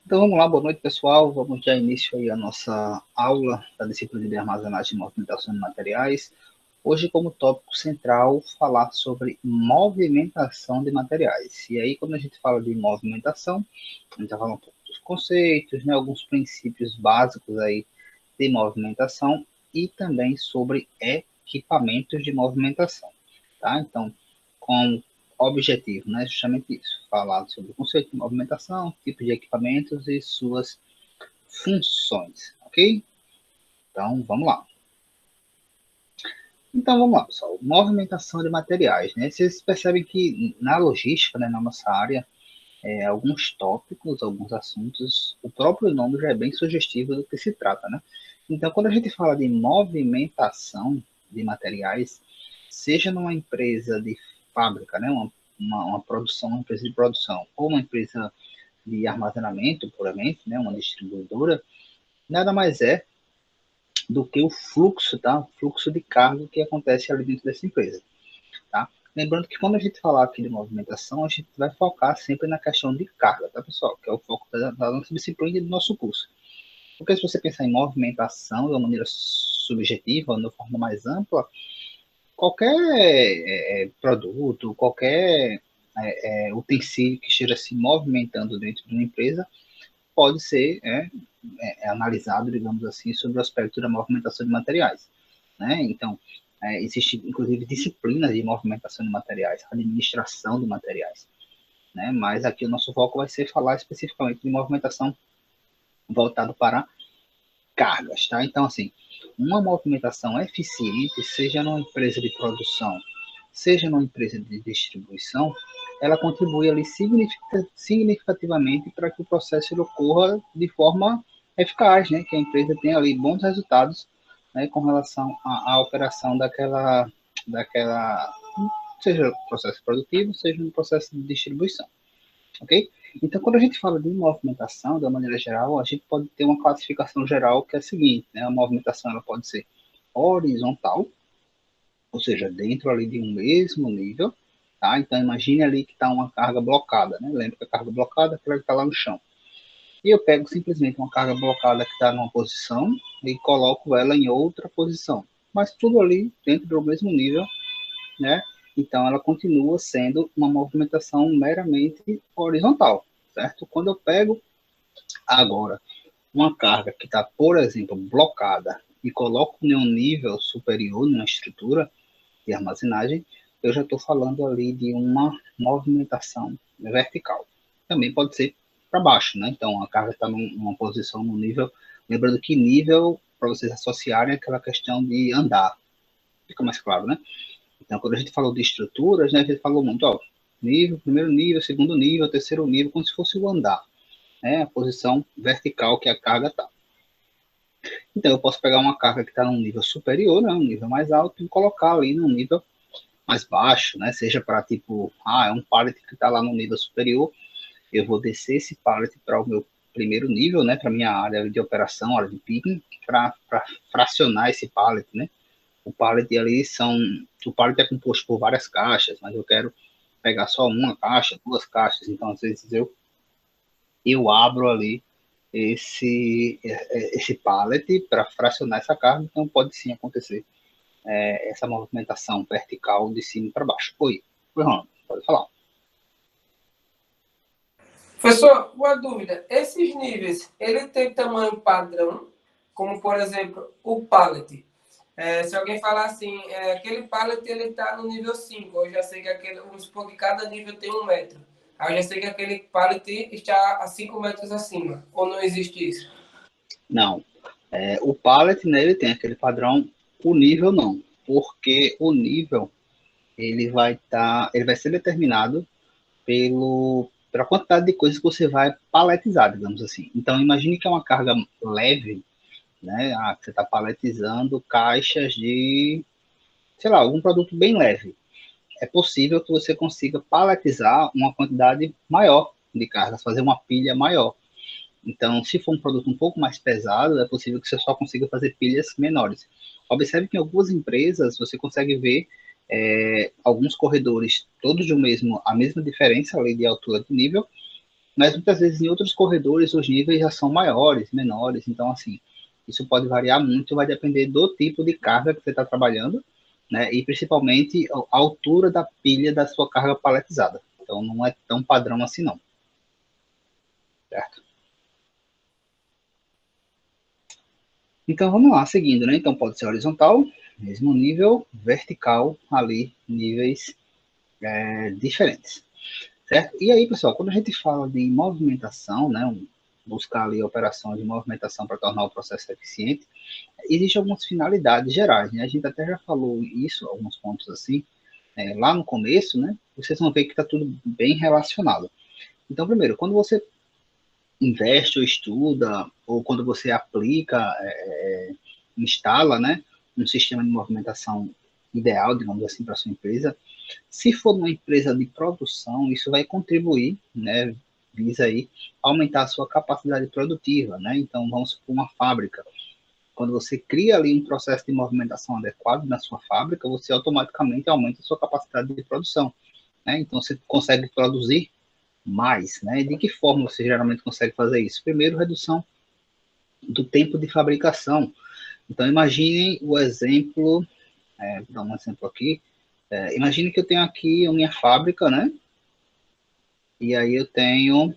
Então vamos lá, boa noite pessoal, vamos dar início aí à nossa aula da disciplina de armazenagem e movimentação de materiais. Hoje como tópico central falar sobre movimentação de materiais. E aí quando a gente fala de movimentação, a gente vai falar um pouco dos conceitos, né, alguns princípios básicos aí de movimentação e também sobre equipamentos de movimentação, tá? Então, com objetivo, né, justamente isso, falar sobre o conceito de movimentação, tipos de equipamentos e suas funções, ok? Então, vamos lá. Então, vamos lá, pessoal. Movimentação de materiais, né? Vocês percebem que na logística, né, na nossa área, alguns tópicos, alguns assuntos, o próprio nome já é bem sugestivo do que se trata, né? Então, quando a gente fala de movimentação de materiais, seja numa empresa de fábrica, né, uma produção, uma empresa de produção, ou uma empresa de armazenamento, puramente, né, uma distribuidora, nada mais é do que o fluxo, tá? O fluxo de carga que acontece ali dentro dessa empresa, tá? Lembrando que quando a gente falar aqui de movimentação, a gente vai focar sempre na questão de carga, tá, pessoal? Que é o foco da nossa disciplina e do nosso curso. Porque se você pensar em movimentação de uma maneira subjetiva, de uma forma mais ampla, qualquer produto, qualquer utensílio que esteja se movimentando dentro de uma empresa pode ser analisado, digamos assim, sobre o aspecto da movimentação de materiais, né? Então, existe inclusive disciplinas de movimentação de materiais, administração de materiais, né? Mas aqui o nosso foco vai ser falar especificamente de movimentação voltado para cargas, tá? Então, assim, uma movimentação eficiente, seja numa empresa de produção, seja numa empresa de distribuição, ela contribui ali significativamente para que o processo ocorra de forma eficaz, né? Que a empresa tenha ali bons resultados, né? Com relação à operação daquela, seja no processo produtivo, seja no processo de distribuição, ok? Então, quando a gente fala de movimentação, da maneira geral, a gente pode ter uma classificação geral que é a seguinte, né? A movimentação ela pode ser horizontal, ou seja, dentro ali de um mesmo nível, tá? Então, imagine ali que está uma carga blocada, né? Lembra que a carga blocada é aquela que está lá no chão. E eu pego simplesmente uma carga blocada que está numa posição e coloco ela em outra posição. Mas tudo ali dentro do mesmo nível, né? Então, ela continua sendo uma movimentação meramente horizontal, certo? Quando eu pego agora uma carga que está, por exemplo, blocada e coloco em um nível superior, numa estrutura de armazenagem, eu já estou falando ali de uma movimentação vertical. Também pode ser para baixo, né? Então, a carga está numa posição, num nível, lembrando que nível, para vocês associarem, é aquela questão de andar, fica mais claro, né? Então, quando a gente falou de estruturas, né, a gente falou muito, ó, nível, primeiro nível, segundo nível, terceiro nível, como se fosse o andar, né, a posição vertical que a carga está. Então, eu posso pegar uma carga que está num nível superior, né, um nível mais alto, e colocar ali num nível mais baixo, né, seja para tipo, é um pallet que está lá no nível superior, eu vou descer esse pallet para o meu primeiro nível, né, para minha área de operação, área de picking, para fracionar esse pallet, né. O pallet ali o pallet é composto por várias caixas, mas eu quero pegar só uma caixa, duas caixas, então às vezes eu abro ali esse pallet para fracionar essa carga, então pode sim acontecer essa movimentação vertical de cima para baixo. Oi, Ronald, pode falar. Professor, uma dúvida. Esses níveis, ele tem tamanho padrão, como por exemplo o pallet. Se alguém falar assim, aquele pallet ele está no nível 5, eu já sei que vamos supor que cada nível tem 1 metro. Aí eu já sei que aquele pallet está a 5 metros acima. Ou não existe isso? Não. O pallet, né, ele tem aquele padrão, o nível não, porque o nível ele vai ser determinado pela quantidade de coisas que você vai paletizar, digamos assim. Então, imagine que é uma carga leve, né? Você está paletizando caixas de, sei lá, algum produto bem leve. É possível que você consiga paletizar uma quantidade maior de cargas, fazer uma pilha maior. Então, se for um produto um pouco mais pesado, é possível que você só consiga fazer pilhas menores. Observe que em algumas empresas você consegue ver alguns corredores todos a mesma diferença ali de altura de nível, mas muitas vezes em outros corredores os níveis já são maiores, menores, então assim, isso pode variar muito, vai depender do tipo de carga que você está trabalhando, né, e principalmente a altura da pilha da sua carga paletizada. Então não é tão padrão assim não, certo? Então vamos lá, seguindo, né? Então pode ser horizontal, mesmo nível, vertical, ali, níveis diferentes. Certo? E aí, pessoal, quando a gente fala de movimentação, né, buscar ali operações de movimentação para tornar o processo eficiente, existem algumas finalidades gerais, né? A gente até já falou isso, alguns pontos assim, lá no começo, né? Vocês vão ver que está tudo bem relacionado. Então, primeiro, quando você investe ou estuda, ou quando você aplica, instala, né, um sistema de movimentação ideal, digamos assim, para sua empresa, se for uma empresa de produção, isso vai contribuir, né, visa aí aumentar a sua capacidade produtiva, né? Então, vamos supor uma fábrica. Quando você cria ali um processo de movimentação adequado na sua fábrica, você automaticamente aumenta a sua capacidade de produção, né? Então, você consegue produzir mais, né? De que forma você geralmente consegue fazer isso? Primeiro, redução do tempo de fabricação. Então, imagine o exemplo, vou dar um exemplo aqui. Imagine que eu tenho aqui a minha fábrica, né? E aí eu tenho,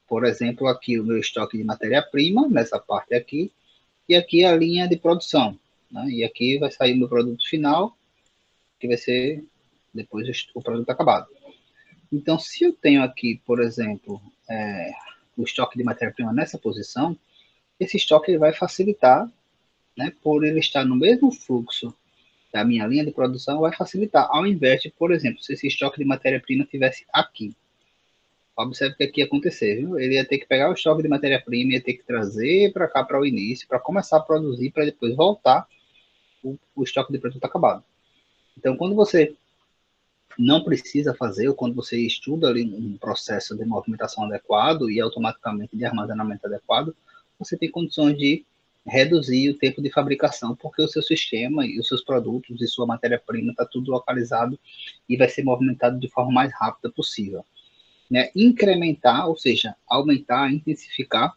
por exemplo, aqui o meu estoque de matéria-prima, nessa parte aqui, e aqui a linha de produção, né? E aqui vai sair o meu produto final, que vai ser depois o produto acabado. Então, se eu tenho aqui, por exemplo, o estoque de matéria-prima nessa posição, esse estoque ele vai facilitar, né, por ele estar no mesmo fluxo da minha linha de produção, vai facilitar, ao invés de, por exemplo, se esse estoque de matéria-prima tivesse aqui. Observe o que aqui ia acontecer, viu? Ele ia ter que pegar o estoque de matéria-prima, ia ter que trazer para cá, para o início, para começar a produzir, para depois voltar o estoque de produto acabado. Então, quando você não precisa fazer, ou quando você estuda ali um processo de movimentação adequado e automaticamente de armazenamento adequado, você tem condições de reduzir o tempo de fabricação, porque o seu sistema e os seus produtos e sua matéria-prima está tudo localizado e vai ser movimentado de forma mais rápida possível. Né? Incrementar, ou seja, aumentar, intensificar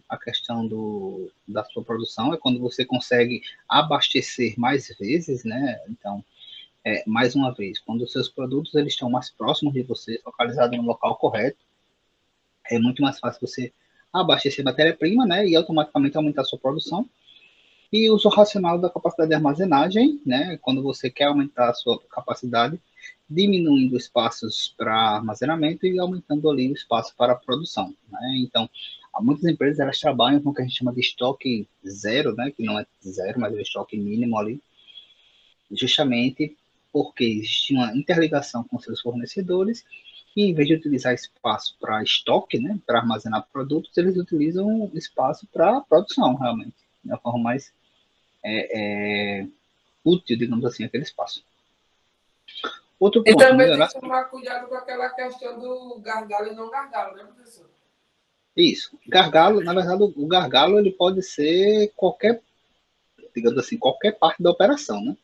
a questão da sua produção é quando você consegue abastecer mais vezes, né? Então, mais uma vez, quando os seus produtos eles estão mais próximos de você, localizados no local correto, é muito mais fácil você abastecer matéria-prima, né? E automaticamente aumentar a sua produção. E uso racional da capacidade de armazenagem, né? Quando você quer aumentar a sua capacidade, diminuindo espaços para armazenamento e aumentando ali o espaço para a produção, né? Então, muitas empresas elas trabalham com o que a gente chama de estoque zero, né? Que não é zero, mas é o estoque mínimo ali, justamente porque existe uma interligação com seus fornecedores e em vez de utilizar espaço para estoque, né, para armazenar produtos, eles utilizam espaço para produção, realmente, da forma mais útil, digamos assim, aquele espaço. Outro E ponto, também tem melhorar. que tomar cuidado com aquela questão do gargalo e não gargalo, né, professor? Isso. Gargalo, na verdade, o gargalo ele pode ser qualquer, digamos assim, qualquer parte da operação, né?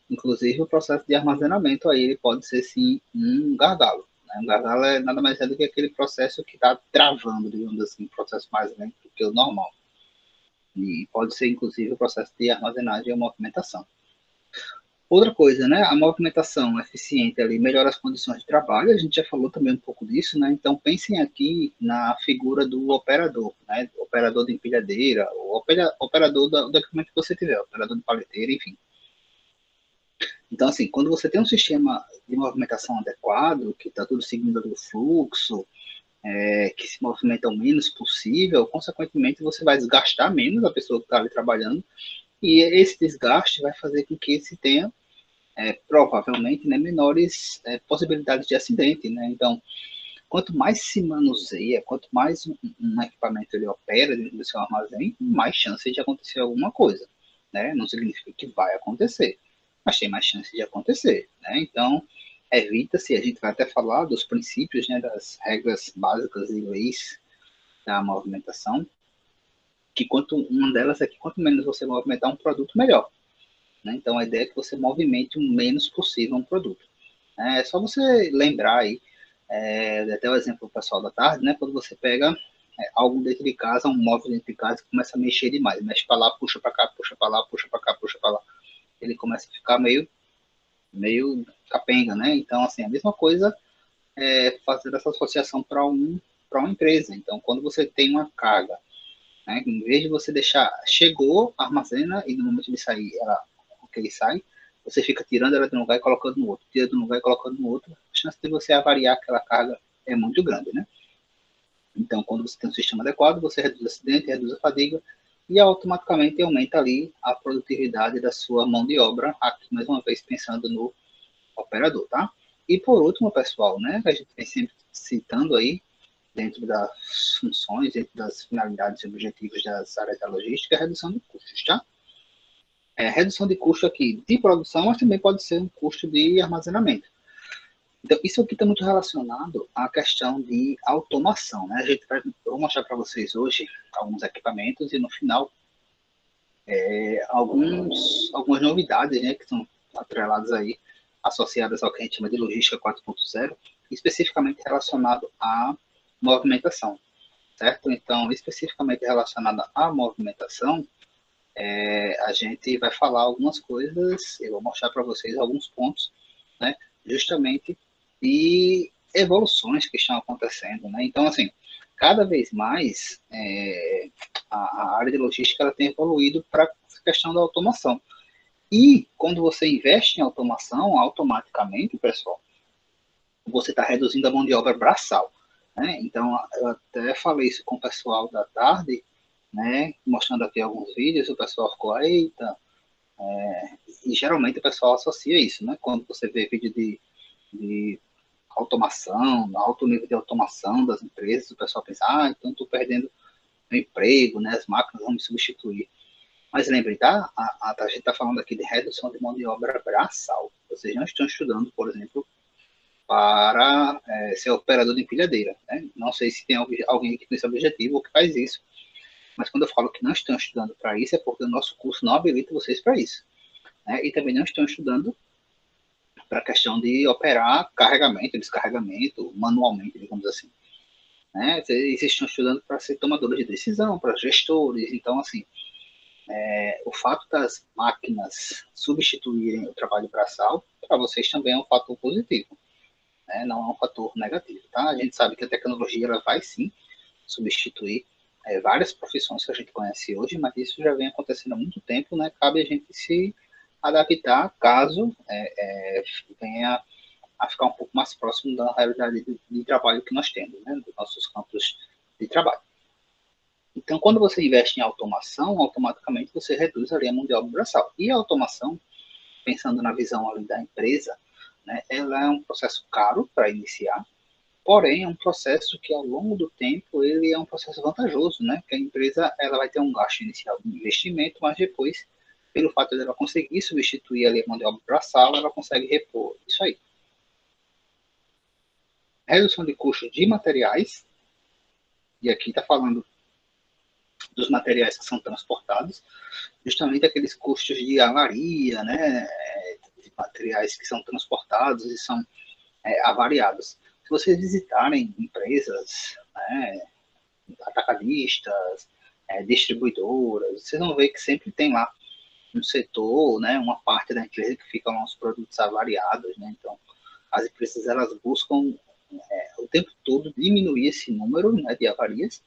Inclusive o processo de armazenamento aí ele pode ser sim um gargalo. Né? Um gargalo é nada mais é do que aquele processo que está travando, digamos assim, um processo mais lento do que o normal. E pode ser inclusive o processo de armazenagem e movimentação. Outra coisa, né? A movimentação eficiente ali melhora as condições de trabalho. A gente já falou também um pouco disso, né? Então pensem aqui na figura do operador, né? Operador de empilhadeira, o operador do equipamento que você tiver, operador de paleteira, enfim. Então, assim, quando você tem um sistema de movimentação adequado, que está tudo seguindo o fluxo, que se movimenta o menos possível, consequentemente você vai desgastar menos a pessoa que está ali trabalhando, e esse desgaste vai fazer com que se tenha, provavelmente, né, menores possibilidades de acidente, né? Então, quanto mais se manuseia, quanto mais um equipamento ele opera dentro do seu armazém, mais chances de acontecer alguma coisa, né? Não significa que vai acontecer, mas tem mais chance de acontecer, né? Então, evita-se, a gente vai até falar dos princípios, né, das regras básicas e leis da movimentação, que quanto uma delas é que quanto menos você movimentar um produto, melhor, né? Então, a ideia é que você movimente o menos possível um produto. É só você lembrar aí Até o exemplo do pessoal da tarde, né? Quando você pega algo dentro de casa, um móvel dentro de casa que começa a mexer demais, mexe para lá, puxa para cá, puxa para lá, puxa para cá, puxa para lá, ele começa a ficar meio capenga, né? Então, assim, a mesma coisa fazer essa associação para uma empresa. Então, quando você tem uma carga, né, em vez de você deixar, chegou, armazena e no momento de sair, ela ok, sai, você fica tirando ela de um lugar e colocando no outro, tira de um lugar e colocando no outro, a chance de você avariar aquela carga é muito grande, né? Então, quando você tem um sistema adequado, você reduz o acidente, reduz a fadiga e automaticamente aumenta ali a produtividade da sua mão de obra, aqui mais uma vez pensando no operador, tá? E por último, pessoal, né, a gente vem sempre citando aí, dentro das funções, dentro das finalidades e objetivos das áreas da logística, a redução de custos, tá? Redução de custo aqui de produção, mas também pode ser um custo de armazenamento. Então, isso aqui está muito relacionado à questão de automação, né? Eu vou mostrar para vocês hoje alguns equipamentos e no final algumas novidades, né, que são atreladas aí, associadas ao que a gente chama de logística 4.0, especificamente relacionado à movimentação, certo? Então, especificamente relacionada à movimentação, a gente vai falar algumas coisas, eu vou mostrar para vocês alguns pontos, né, justamente de evoluções que estão acontecendo, né? Então, assim, cada vez mais a área de logística ela tem evoluído para a questão da automação. E quando você investe em automação, automaticamente, pessoal, você está reduzindo a mão de obra braçal, né? Então, eu até falei isso com o pessoal da tarde, né? Mostrando aqui alguns vídeos, o pessoal ficou, eita, e geralmente o pessoal associa isso, né? Quando você vê vídeo de automação, alto nível de automação das empresas, o pessoal pensa, então estou perdendo meu emprego, né? As máquinas vão me substituir. Mas lembrem, tá? A gente está falando aqui de redução de mão de obra braçal. Vocês não estão estudando, por exemplo, para ser operador de empilhadeira, né? Não sei se tem alguém que tem esse objetivo ou que faz isso, mas quando eu falo que não estão estudando para isso, é porque o nosso curso não habilita vocês para isso, né? E também não estão estudando para a questão de operar carregamento, descarregamento, manualmente, digamos assim, né? Eles estão estudando para ser tomadores de decisão, para gestores, então, assim, o fato das máquinas substituírem o trabalho braçal, para vocês também é um fator positivo, né? Não é um fator negativo, tá? A gente sabe que a tecnologia ela vai sim substituir várias profissões que a gente conhece hoje, mas isso já vem acontecendo há muito tempo, né? Cabe a gente se adaptar caso venha a ficar um pouco mais próximo da realidade de trabalho que nós temos, né? Dos nossos campos de trabalho. Então, quando você investe em automação, automaticamente você reduz ali a mão de obra braçal. E a automação, pensando na visão ali da empresa, né, ela é um processo caro para iniciar, porém é um processo que ao longo do tempo ele é um processo vantajoso, né? Que a empresa ela vai ter um gasto inicial de investimento, mas depois, pelo fato dela conseguir substituir ali a mão de obra braçal, ela consegue repor isso aí. Redução de custos de materiais, e aqui está falando dos materiais que são transportados, justamente aqueles custos de avaria, né, de materiais que são transportados e são avariados. Se vocês visitarem empresas, né, atacadistas, distribuidoras, vocês vão ver que sempre tem lá um setor, né, uma parte da empresa que ficam lá os produtos avariados, né, então as empresas elas buscam o tempo todo diminuir esse número, né, de avarias,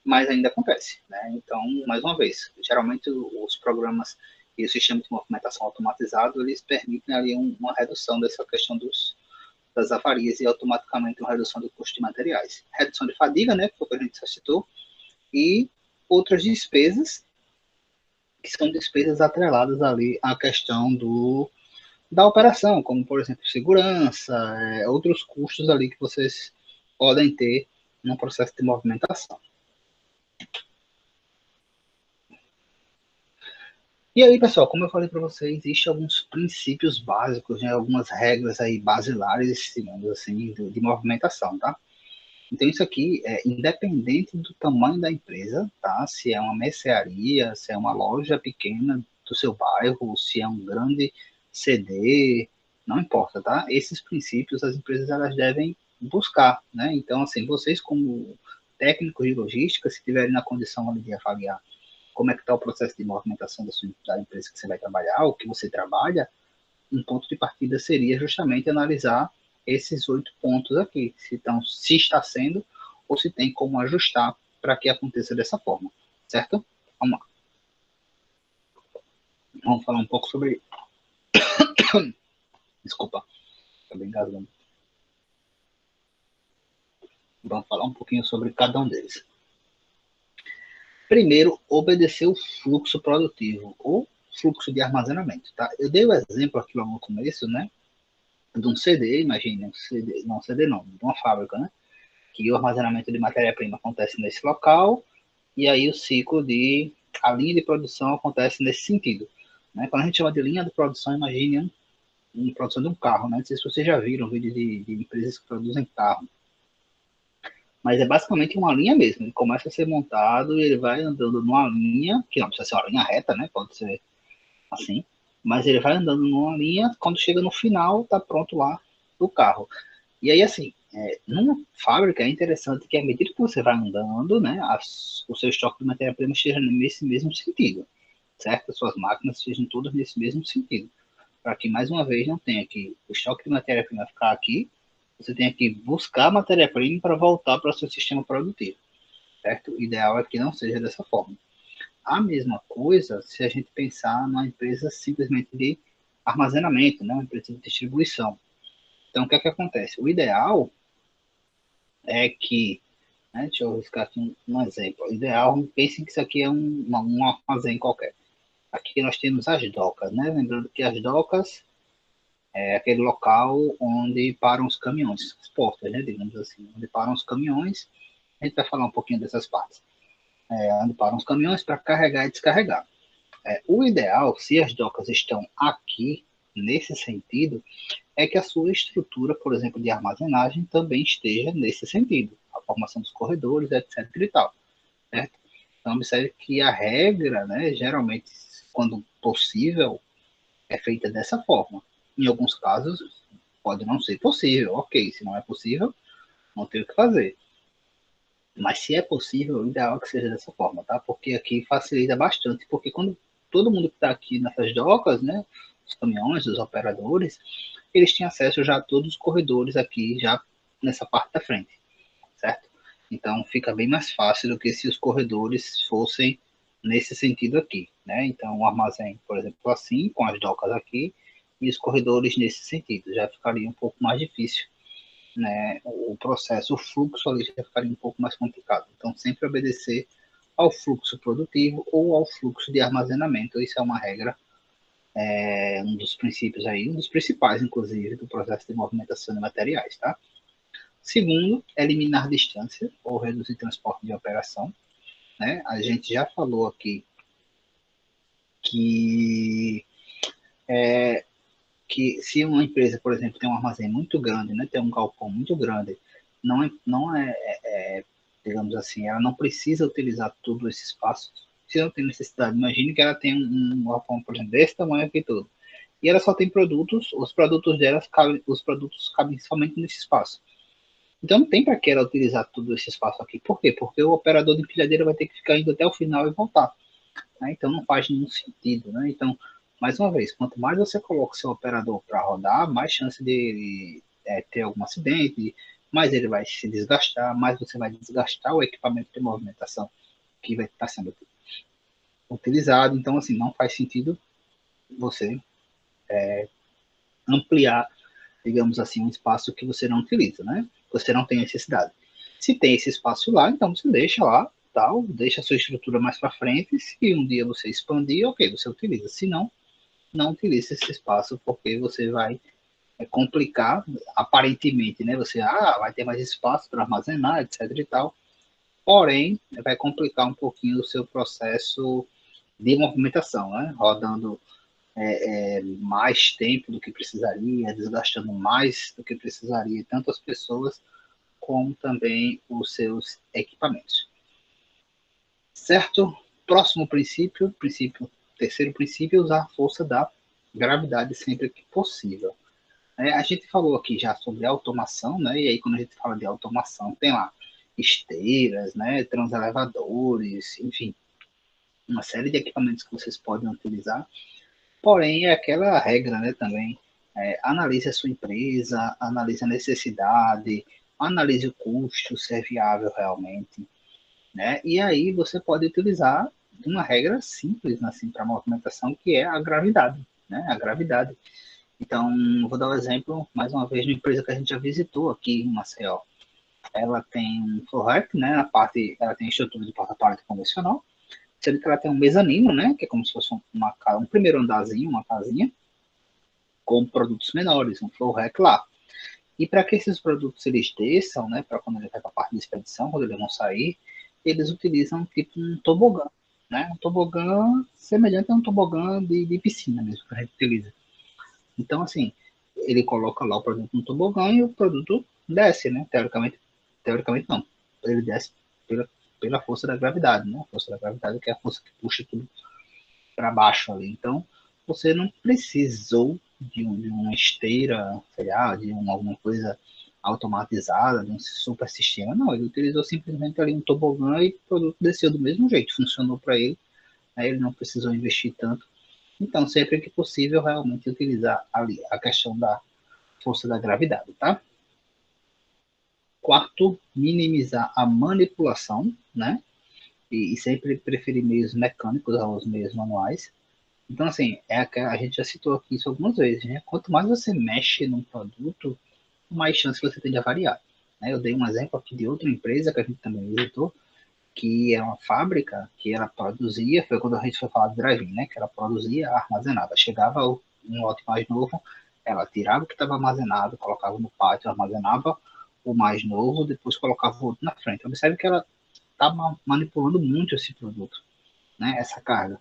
mas ainda acontece, né? Então, mais uma vez, geralmente os programas e o sistema de movimentação automatizado, eles permitem ali uma redução dessa questão das avarias e automaticamente uma redução do custo de materiais. Redução de fadiga, né, que foi o que a gente já citou, e outras despesas, que são despesas atreladas ali à questão da operação, como, por exemplo, segurança, outros custos ali que vocês podem ter no processo de movimentação. E aí, pessoal, como eu falei para vocês, existem alguns princípios básicos, né, algumas regras aí basilares, digamos assim, de movimentação, tá? Então, isso aqui é independente do tamanho da empresa, tá? Se é uma mercearia, se é uma loja pequena do seu bairro, se é um grande CD, não importa, tá? Esses princípios as empresas elas devem buscar, né? Então, assim, vocês como técnicos de logística, se tiverem na condição de avaliar como é que está o processo de movimentação da empresa que você vai trabalhar, ou que você trabalha, um ponto de partida seria justamente analisar esses 8 pontos aqui, se está sendo ou se tem como ajustar para que aconteça dessa forma, certo? Vamos lá. Vamos falar um pouco sobre... Desculpa, acabei engasgando. Vamos falar um pouquinho sobre cada um deles. Primeiro, obedecer o fluxo produtivo ou fluxo de armazenamento, tá? Eu dei o exemplo aqui lá no começo, né? De um CD, imagine, um CD, não, CD não, de uma fábrica, né? Que o armazenamento de matéria-prima acontece nesse local e aí o ciclo de... a linha de produção acontece nesse sentido, né? Quando a gente chama de linha de produção, imagine uma produção de um carro, né? Não sei se vocês já viram vídeo de empresas que produzem carro, mas é basicamente uma linha mesmo. Ele começa a ser montado e ele vai andando numa linha, que não precisa ser uma linha reta, né? Pode ser assim, mas ele vai andando numa linha, quando chega no final, tá pronto lá o carro. E aí, assim, numa fábrica é interessante que à medida que você vai andando, né, o seu estoque de matéria-prima esteja nesse mesmo sentido, certo? As suas máquinas estejam todas nesse mesmo sentido, para que, mais uma vez, não tenha que o estoque de matéria-prima ficar aqui, você tenha que buscar matéria-prima para voltar para o seu sistema produtivo, certo? O ideal é que não seja dessa forma. A mesma coisa se a gente pensar numa empresa simplesmente de armazenamento, né? Uma empresa de distribuição. Então, o que é que acontece? O ideal é que, né, deixa eu riscar aqui um exemplo. O ideal, pensem que isso aqui é um armazém qualquer. Aqui nós temos as docas, né? Lembrando que as docas é aquele local onde param os caminhões, as portas, né? Digamos assim, onde param os caminhões. A gente vai falar um pouquinho dessas partes. Onde param os caminhões para carregar e descarregar. O ideal, se as docas estão aqui, nesse sentido, é que a sua estrutura, por exemplo, de armazenagem também esteja nesse sentido. A formação dos corredores, etc. e tal. Certo? Então, observe que a regra, né, geralmente, quando possível, é feita dessa forma. Em alguns casos, pode não ser possível. Ok, se não é possível, não tem o que fazer. Mas se é possível, o ideal é que seja dessa forma, tá? Porque aqui facilita bastante, porque quando todo mundo que está aqui nessas docas, né, os caminhões, os operadores, eles têm acesso já a todos os corredores aqui, já nessa parte da frente, certo? Então fica bem mais fácil do que se os corredores fossem nesse sentido aqui, né? Então o armazém, por exemplo, assim, com as docas aqui, e os corredores nesse sentido, já ficaria um pouco mais difícil, né, o processo, o fluxo ali já ficaria um pouco mais complicado. Então, sempre obedecer ao fluxo produtivo ou ao fluxo de armazenamento. Isso é uma regra, um dos princípios aí, um dos principais, inclusive, do processo de movimentação de materiais, tá? Segundo, eliminar distância ou reduzir transporte de operação, né? A gente já falou aqui que que se uma empresa, por exemplo, tem um armazém muito grande, né, tem um galpão muito grande, não é, digamos assim, ela não precisa utilizar todo esse espaço. Se ela tem necessidade, imagine que ela tem um galpão, por exemplo, desse tamanho aqui todo, e ela só tem produtos, os produtos delas os produtos cabem somente nesse espaço. Então não tem para que ela utilizar todo esse espaço aqui. Por quê? Porque o operador de empilhadeira vai ter que ficar indo até o final e voltar, né? Então não faz nenhum sentido, né? Então, mais uma vez, quanto mais você coloca o seu operador para rodar, mais chance de ter algum acidente, mais ele vai se desgastar, mais você vai desgastar o equipamento de movimentação que vai estar sendo utilizado. Então, assim, não faz sentido você ampliar, digamos assim, um espaço que você não utiliza, né? Você não tem necessidade. Se tem esse espaço lá, então você deixa lá, tal, deixa a sua estrutura mais para frente. Se um dia você expandir, ok, você utiliza. Se não, não utilize esse espaço, porque você vai complicar, aparentemente, né? Você vai ter mais espaço para armazenar, etc e tal. Porém, vai complicar um pouquinho o seu processo de movimentação, né? Rodando mais tempo do que precisaria, desgastando mais do que precisaria, tanto as pessoas como também os seus equipamentos. Certo? Próximo princípio, terceiro princípio, usar a força da gravidade sempre que possível. A gente falou aqui já sobre automação, né? E aí quando a gente fala de automação, tem lá esteiras, né? Transelevadores, enfim, uma série de equipamentos que vocês podem utilizar. Porém, é aquela regra, né? Também analise a sua empresa, analise a necessidade, analise o custo, se é viável realmente, né? E aí você pode utilizar uma regra simples assim para movimentação, que é a gravidade, né? A gravidade. Então, vou dar um exemplo, mais uma vez, de uma empresa que a gente já visitou aqui em Maceió. Ela tem um floor rack, né? Na parte, ela tem estrutura de porta-pallet convencional, sendo que ela tem um mezanino, né? Que é como se fosse um primeiro andarzinho, uma casinha, com produtos menores, um floor rack lá. E para que esses produtos eles desçam, né? Para quando ele vai para a parte de expedição, quando eles vão sair, eles utilizam tipo um tobogã, né? Um tobogã semelhante a um tobogã de piscina mesmo, que a gente utiliza. Então, assim, ele coloca lá o produto no tobogã e o produto desce, né? Teoricamente não. Ele desce pela força da gravidade, né? A força da gravidade que é a força que puxa tudo para baixo ali. Então, você não precisou de uma esteira, sei lá, alguma coisa automatizada, de um super sistema. Não, ele utilizou simplesmente ali um tobogã e o produto desceu do mesmo jeito. Funcionou para ele, né? Ele não precisou investir tanto. Então, sempre que possível, realmente utilizar ali a questão da força da gravidade, tá? Quarto, minimizar a manipulação, né? E sempre preferir meios mecânicos aos meios manuais. Então, assim, a gente já citou aqui isso algumas vezes, né? Quanto mais você mexe num produto, mais chance você tem de avariar. Né? Eu dei um exemplo aqui de outra empresa que a gente também visitou, que é uma fábrica que ela produzia, foi quando a gente foi falar de drive-in, né? Que ela produzia armazenada. Chegava um lote mais novo, ela tirava o que estava armazenado, colocava no pátio, armazenava o mais novo, depois colocava o outro na frente. Observe que ela está manipulando muito esse produto, né? Essa carga.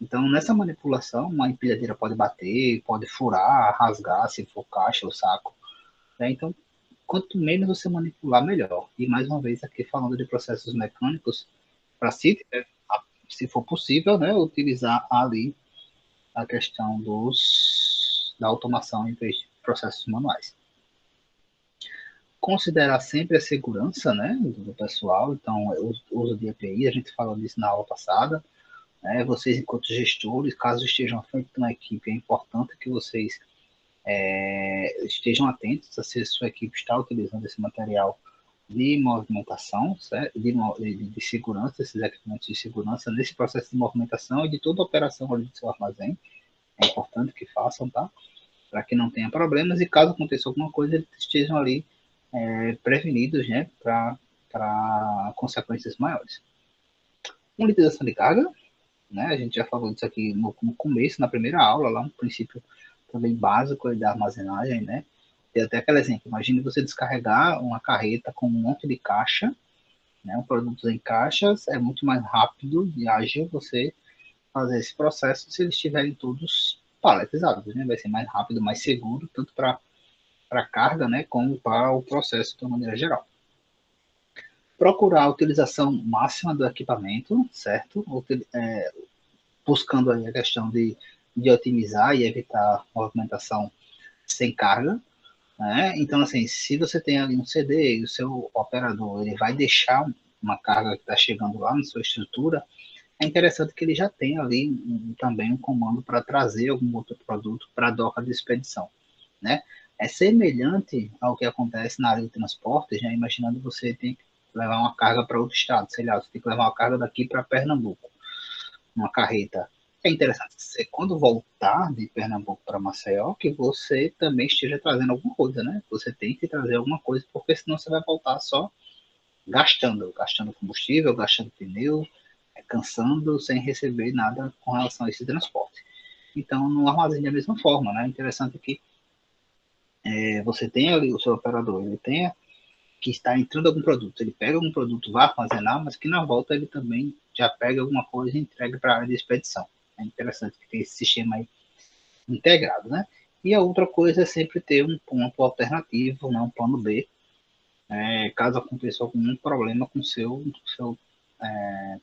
Então, nessa manipulação, uma empilhadeira pode bater, pode furar, rasgar, se for caixa ou saco. Né? Então, quanto menos você manipular, melhor. E mais uma vez, aqui falando de processos mecânicos, para se for possível, né, utilizar ali a questão da automação em vez de processos manuais. Considerar sempre a segurança, né, do pessoal, então o uso de EPI, a gente falou disso na aula passada, né, vocês enquanto gestores, caso estejam à frente de uma equipe, é importante que vocês estejam atentos a se a sua equipe está utilizando esse material de movimentação, certo? De segurança, esses equipamentos de segurança nesse processo de movimentação e de toda a operação ali do seu armazém. É importante que façam, tá? Para que não tenha problemas e caso aconteça alguma coisa, eles estejam ali prevenidos, né? Para consequências maiores. Utilização de carga, né? A gente já falou disso aqui no começo, na primeira aula, lá um princípio também básico da armazenagem, né? Tem até aquele exemplo, imagine você descarregar uma carreta com um monte de caixa, né? Um produto em caixas, é muito mais rápido e ágil você fazer esse processo se eles estiverem todos paletizados, né? Vai ser mais rápido, mais seguro, tanto para a carga, né, como para o processo de uma maneira geral. Procurar a utilização máxima do equipamento, certo? Buscando aí a questão de otimizar e evitar movimentação sem carga, né? Então, assim, se você tem ali um CD e o seu operador ele vai deixar uma carga que está chegando lá na sua estrutura, é interessante que ele já tenha ali também um comando para trazer algum outro produto para a doca de expedição, né? É semelhante ao que acontece na área de transportes, né? Imaginando você tem que levar uma carga para outro estado, sei lá, você tem que levar uma carga daqui para Pernambuco, uma carreta. É interessante você, quando voltar de Pernambuco para Maceió, que você também esteja trazendo alguma coisa, né? Você tem que trazer alguma coisa, porque senão você vai voltar só gastando combustível, gastando pneu, cansando, sem receber nada com relação a esse transporte. Então, no armazém da mesma forma, né? É interessante que você tenha ali o seu operador, ele tenha que está entrando algum produto, ele pega algum produto, vai armazenar, mas que na volta ele também já pega alguma coisa e entrega para a área de expedição. É interessante que tem esse sistema aí integrado, né? E a outra coisa é sempre ter um ponto alternativo, né? Um plano B, caso aconteça algum problema com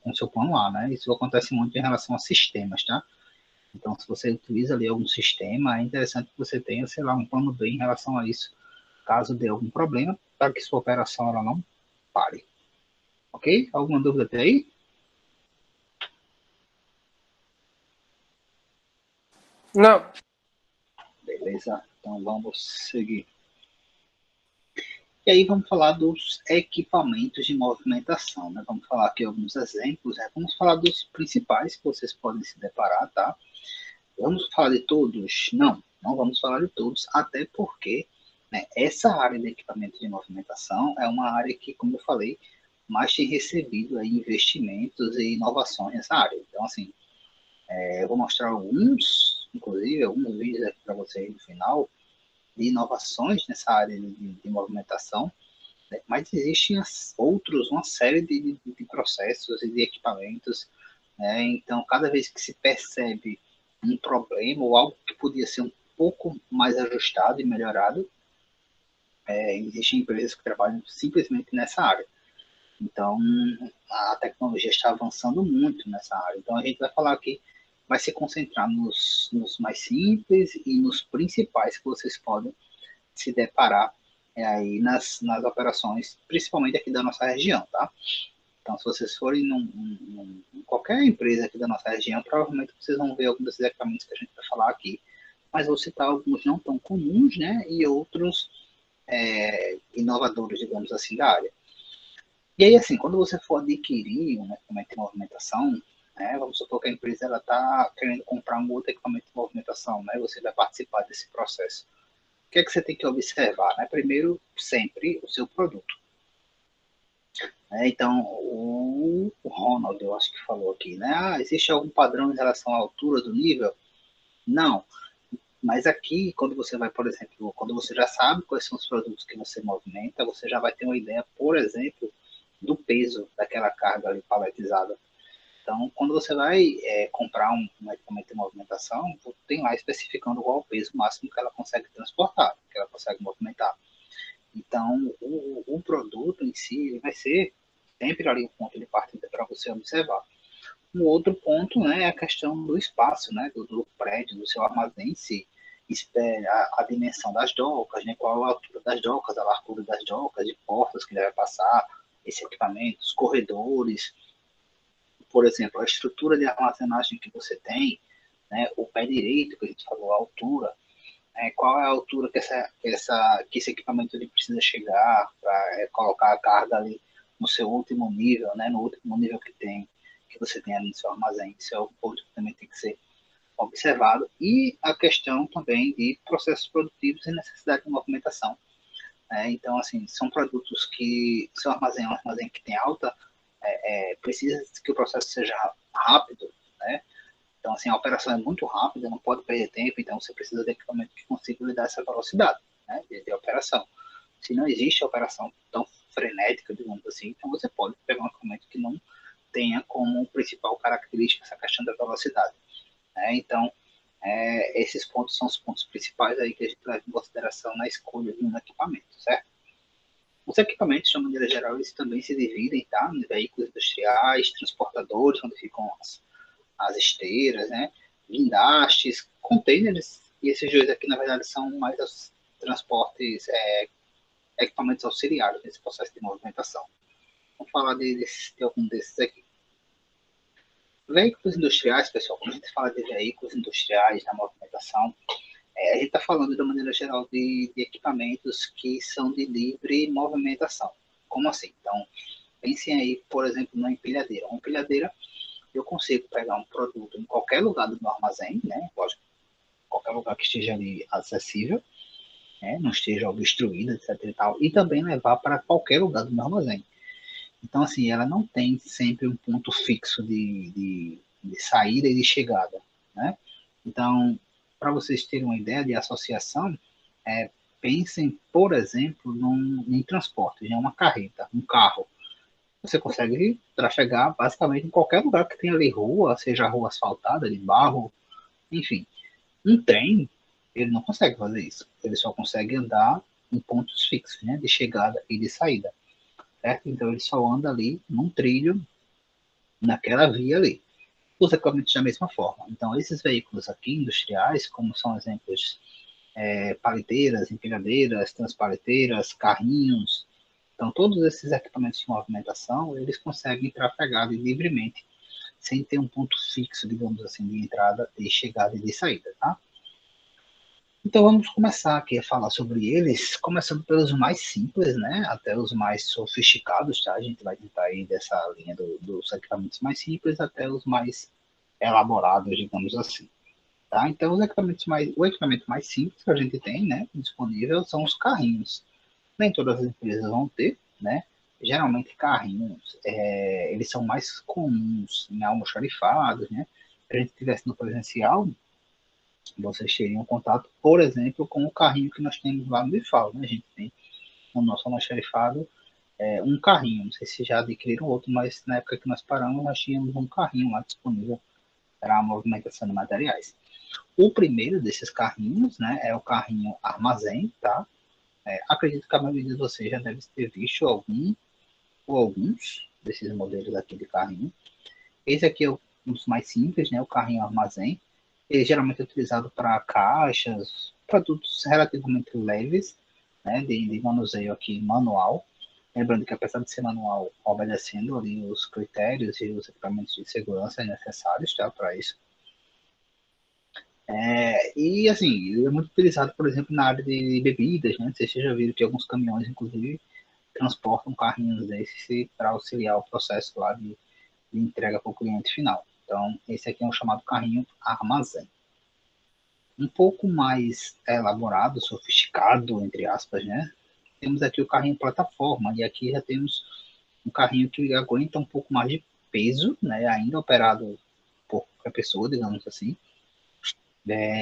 com seu plano A, né? Isso acontece muito em relação a sistemas, tá? Então, se você utiliza ali algum sistema, é interessante que você tenha, sei lá, um plano B em relação a isso, caso dê algum problema, para que sua operação ela não pare. Ok? Alguma dúvida até aí? Não. Beleza, então vamos seguir. E aí vamos falar dos equipamentos de movimentação, né? Vamos falar aqui alguns exemplos, né? Vamos falar dos principais que vocês podem se deparar, tá? Vamos falar de todos? Não, não vamos falar de todos, até porque, né, essa área de equipamento de movimentação é uma área que, como eu falei, mais tem recebido aí investimentos e inovações nessa área. Então, assim, eu vou mostrar alguns, inclusive, alguns vídeos aqui para vocês no final, de inovações nessa área de movimentação, né? Mas existem outros, uma série de processos e de equipamentos, né? Então, cada vez que se percebe um problema ou algo que podia ser um pouco mais ajustado e melhorado, existem empresas que trabalham simplesmente nessa área. Então, a tecnologia está avançando muito nessa área. Então, a gente vai falar aqui, vai se concentrar nos mais simples e nos principais que vocês podem se deparar aí nas operações, principalmente aqui da nossa região, tá? Então, se vocês forem em qualquer empresa aqui da nossa região, provavelmente vocês vão ver alguns desses equipamentos que a gente vai falar aqui. Mas vou citar alguns não tão comuns, né? E outros inovadores, digamos assim, da área. E aí, assim, quando você for adquirir um equipamento de movimentação, né, vamos supor que a empresa está querendo comprar um outro equipamento de movimentação, né? Você vai participar desse processo. O que é que você tem que observar? Né? Primeiro, sempre o seu produto. Então, o Ronald, eu acho que falou aqui, né? Ah, existe algum padrão em relação à altura do nível? Não. Mas aqui, quando você vai, por exemplo, quando você já sabe quais são os produtos que você movimenta, você já vai ter uma ideia, por exemplo, do peso daquela carga ali paletizada. Então, quando você vai comprar um equipamento de movimentação, tem lá especificando qual o peso máximo que ela consegue transportar, que ela consegue movimentar. Então, o produto em si ele vai ser sempre ali um ponto de partida para você observar. Um outro ponto, né, é a questão do espaço, né, do prédio, do seu armazém em si. A dimensão das docas, né, qual a altura das docas, a largura das docas, de portas que deve passar esse equipamento, os corredores, por exemplo, a estrutura de armazenagem que você tem, né, o pé direito, que a gente falou, a altura, qual é a altura que esse equipamento ele precisa chegar para colocar a carga ali no seu último nível, né, no último nível que você tem ali no seu armazém. Isso é um ponto que também tem que ser observado. E a questão também de processos produtivos e necessidade de movimentação. Então, assim, são produtos que seu armazém é um armazém que tem alta, precisa que o processo seja rápido, né? Então, assim, a operação é muito rápida, não pode perder tempo, então você precisa de equipamento que consiga lhe dar essa velocidade, né, de operação. Se não existe operação tão frenética, digamos assim, então você pode pegar um equipamento que não tenha como principal característica essa questão da velocidade. Né? Então, esses pontos são os pontos principais aí que a gente leva em consideração na escolha de um equipamento, certo? Os equipamentos, de uma maneira geral, eles também se dividem, tá? Em veículos industriais, transportadores, onde ficam as esteiras, né? Guindastes, containers, e esses dois aqui, na verdade, são mais os transportes, equipamentos auxiliares nesse processo de movimentação. Vamos falar de algum desses aqui. Veículos industriais, pessoal, quando a gente fala de veículos industriais na movimentação, a gente está falando, de uma maneira geral, de equipamentos que são de livre movimentação. Como assim? Então, pensem aí, por exemplo, numa empilhadeira. Uma empilhadeira, eu consigo pegar um produto em qualquer lugar do meu armazém, né? Lógico, qualquer lugar que esteja ali acessível, né? Não esteja obstruído, etc. E tal, e também levar para qualquer lugar do meu armazém. Então, assim, ela não tem sempre um ponto fixo de saída e de chegada, né? Então, para vocês terem uma ideia de associação, pensem, por exemplo, em transporte, em uma carreta, um carro. Você consegue trafegar basicamente em qualquer lugar que tenha ali rua, seja rua asfaltada, de barro, enfim. Um trem, ele não consegue fazer isso. Ele só consegue andar em pontos fixos, né, de chegada e de saída, certo? Então ele só anda ali num trilho, naquela via ali. os equipamentos da mesma forma. Então, esses veículos aqui, industriais, como são exemplos, paleteiras, empilhadeiras, transpaleteiras, carrinhos, então todos esses equipamentos de movimentação, eles conseguem trafegar livremente, sem ter um ponto fixo, digamos assim, de entrada, de chegada e de saída, tá? Então vamos começar aqui a falar sobre eles, começando pelos mais simples, né, até os mais sofisticados, tá? A gente vai tentar ir dessa linha dos equipamentos mais simples até os mais elaborados, digamos assim, tá? Então o equipamento mais simples que a gente tem, né, disponível são os carrinhos. Nem todas as empresas vão ter, né? Geralmente carrinhos, eles são mais comuns em almoxarifados, né? Se a gente tivesse no presencial, vocês teriam contato, por exemplo, com o carrinho que nós temos lá no IFAL, né? A gente tem no nosso almoxarifado um carrinho, não sei se já adquiriram outro, mas na época que nós paramos, nós tínhamos um carrinho lá disponível para a movimentação de materiais. O primeiro desses carrinhos, né, é o carrinho armazém, tá? Acredito que a maioria de vocês já deve ter visto algum ou alguns desses modelos aqui de carrinho. Esse aqui é um dos mais simples, né, o carrinho armazém. Ele geralmente é utilizado para caixas, produtos relativamente leves, né, de manuseio aqui manual. Lembrando que apesar de ser manual, obedecendo ali os critérios e os equipamentos de segurança necessários, tá, para isso. E assim, ele é muito utilizado, por exemplo, na área de bebidas, né? Vocês já viram que alguns caminhões, inclusive, transportam carrinhos desses para auxiliar o processo lá de entrega para o cliente final. Então, esse aqui é um chamado carrinho armazém. Um pouco mais elaborado, sofisticado, entre aspas, né? Temos aqui o carrinho plataforma, e aqui já temos um carrinho que aguenta um pouco mais de peso, né? Ainda operado por qualquer pessoa, digamos assim.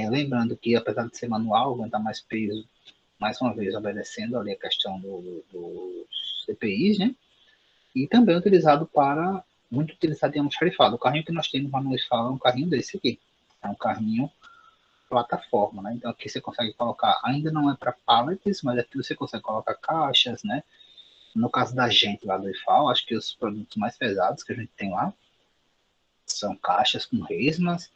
Lembrando que, apesar de ser manual, aguentar mais peso, mais uma vez obedecendo ali a questão dos CPIs, né? E também muito utilizado em almoxarifado. O carrinho que nós temos lá no Isfal é um carrinho desse aqui. É um carrinho plataforma, né? Então aqui você consegue colocar, ainda não é para pallets, mas aqui você consegue colocar caixas, né? No caso da gente lá do IFAL, acho que os produtos mais pesados que a gente tem lá são caixas com resmas,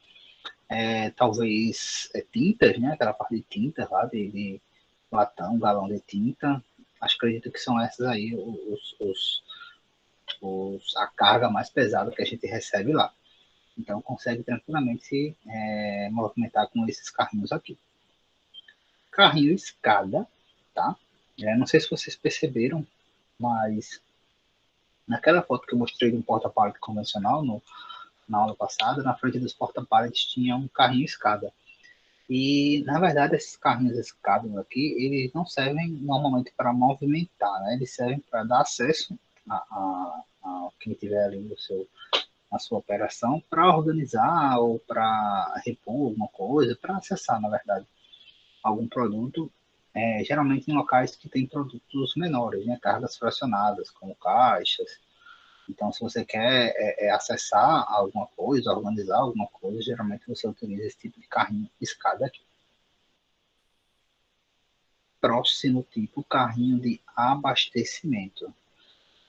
talvez tintas, né? Aquela parte de tinta lá, de latão, galão de tinta. Acho que acredito que são essas aí a carga mais pesada que a gente recebe lá. Então consegue tranquilamente se movimentar com esses carrinhos aqui. Carrinho escada, tá? Não sei se vocês perceberam, mas naquela foto que eu mostrei de um porta-pallet convencional na aula passada, na frente dos porta-pallets tinha um carrinho escada. E, na verdade, esses carrinhos escadas aqui, eles não servem normalmente para movimentar, né? Eles servem para dar acesso a quem tiver ali na sua operação para organizar ou para repor alguma coisa, para acessar, na verdade, algum produto, geralmente em locais que tem produtos menores, né? Cargas fracionadas, como caixas. Então, se você quer acessar alguma coisa, organizar alguma coisa, geralmente você utiliza esse tipo de carrinho escada aqui. Próximo tipo, carrinho de abastecimento.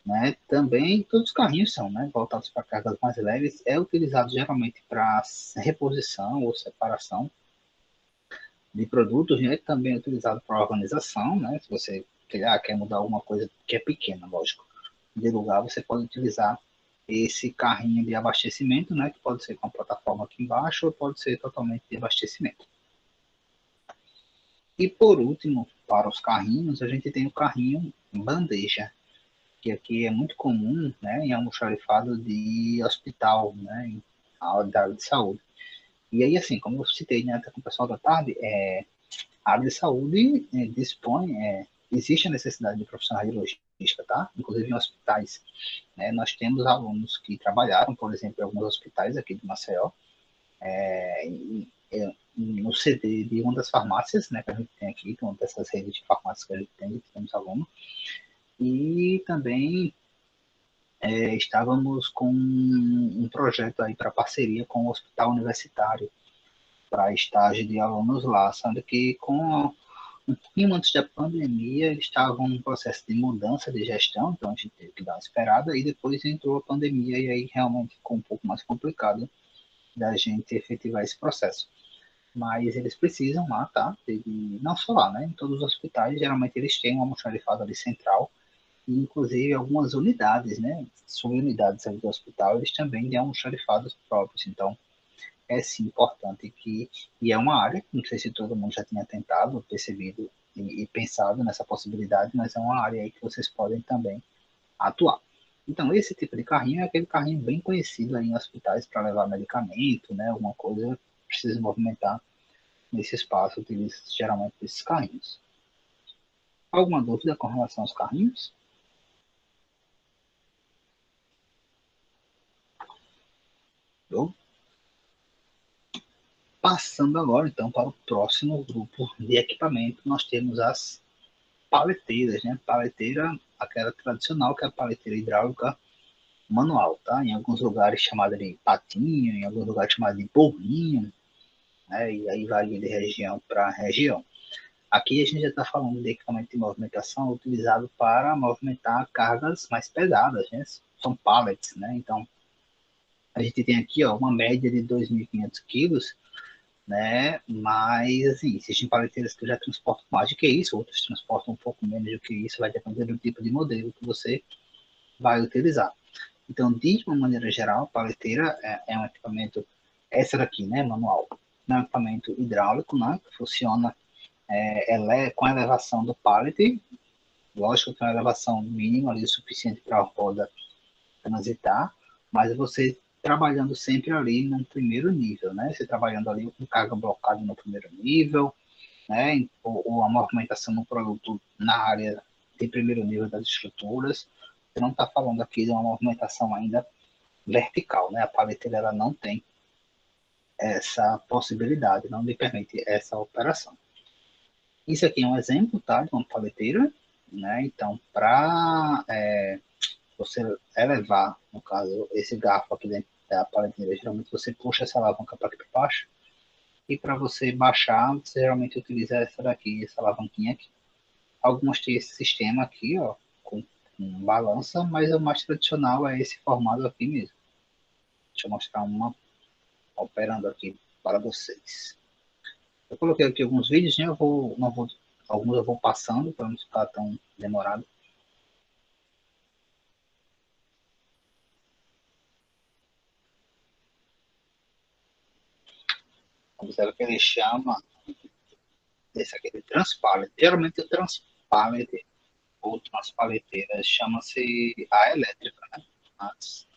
Né? Também todos os carrinhos são, né, voltados para cargas mais leves, é utilizado geralmente para reposição ou separação de produtos, né? Também é utilizado para organização, né? Se você quer mudar alguma coisa que é pequena, lógico, de lugar, você pode utilizar esse carrinho de abastecimento, né? Que pode ser com a plataforma aqui embaixo ou pode ser totalmente de abastecimento. E por último, para os carrinhos, a gente tem o carrinho bandeja, que aqui é muito comum, né, em almoxarifado de hospital, né, em área de saúde. E aí, assim, como eu citei, né, com o pessoal da tarde, a área de saúde existe a necessidade de profissionais de logística, tá? Inclusive em hospitais, né, nós temos alunos que trabalharam, por exemplo, em alguns hospitais aqui de Maceió, no CD de uma das farmácias, né, que a gente tem aqui, uma dessas redes de farmácias que a gente tem, que temos aluno, e também estávamos com um projeto aí para parceria com o Hospital Universitário para estágio de alunos lá, sendo que um pouquinho antes da pandemia eles estavam em um processo de mudança de gestão, então a gente teve que dar uma esperada e depois entrou a pandemia e aí realmente ficou um pouco mais complicado da gente efetivar esse processo. Mas eles precisam lá, tá? Não só lá, né? Em todos os hospitais, geralmente eles têm uma almoxarifado ali central, e inclusive algumas unidades, né? Subunidades ali do hospital, eles também têm almoxarifados próprios. Então, é sim importante que, e é uma área, não sei se todo mundo já tinha tentado, percebido e pensado nessa possibilidade, mas é uma área aí que vocês podem também atuar. Então, esse tipo de carrinho é aquele carrinho bem conhecido aí em hospitais para levar medicamento, né? Alguma coisa precisa movimentar nesse espaço, utiliza geralmente esses carrinhos. Alguma dúvida com relação aos carrinhos? Eu Passando agora, então, para o próximo grupo de equipamento, nós temos as paleteiras, né? Paleteira, aquela tradicional, que é a paleteira hidráulica manual, tá? Em alguns lugares chamada de patinho, em alguns lugares chamada de burrinho, né? E aí varia de região para região. Aqui a gente já está falando de equipamento de movimentação utilizado para movimentar cargas mais pesadas, né? São pallets, né? Então, a gente tem aqui ó, uma média de 2.500 quilos, né? Mas, assim, existem paleteiras que já transportam mais do que isso, outras transportam um pouco menos do que isso, vai depender do tipo de modelo que você vai utilizar. Então, de uma maneira geral, a paleteira é um equipamento, essa daqui, né, manual, é um equipamento hidráulico, né, que funciona com a elevação do pallet, lógico que é uma elevação mínima ali, suficiente para a roda transitar, mas você trabalhando sempre ali no primeiro nível, né? Você trabalhando ali com carga blocada no primeiro nível, né? Ou a movimentação no produto na área de primeiro nível das estruturas. Você não está falando aqui de uma movimentação ainda vertical, né? A paleteira ela não tem essa possibilidade, não lhe permite essa operação. Isso aqui é um exemplo, tá? De uma paleteira, né? Então, para você elevar, no caso, esse garfo aqui dentro da paleteira, geralmente você puxa essa alavanca para aqui para baixo, e para você baixar, você geralmente utiliza essa daqui, essa alavanquinha aqui. Algumas têm esse sistema aqui, ó, com balança, mas o mais tradicional é esse formato aqui mesmo. Deixa eu mostrar uma operando aqui para vocês. Eu coloquei aqui alguns vídeos, né? Não vou, alguns eu vou passando para não ficar tão demorado. Observa que ele chama esse aqui de transpallet. Geralmente o transpallet ou transpaleteira chama-se a elétrica, né? Mas,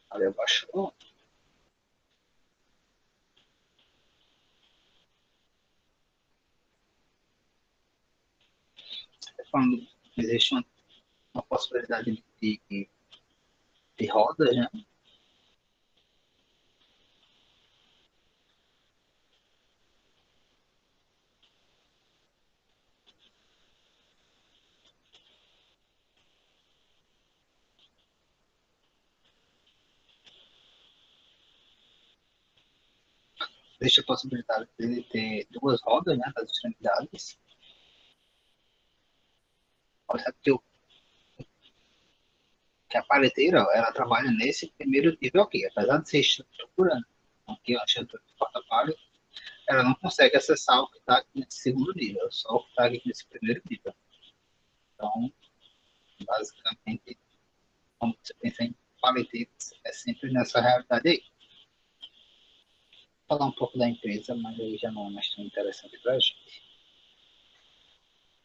ali abaixo, falando, existe uma possibilidade de rodas, né? Existe a possibilidade de ele ter duas rodas, né? Das extremidades. Olha que a paleteira, ela trabalha nesse primeiro nível aqui. Apesar de ser estrutura, né? Aqui, ó, a estrutura de porta-palha, ela não consegue acessar o que está aqui nesse segundo nível, só o que está aqui nesse primeiro nível. Então, basicamente, quando você pensa em paleteiras, é sempre nessa realidade aí. Vou falar um pouco da empresa, mas aí já não é mais tão interessante para a gente.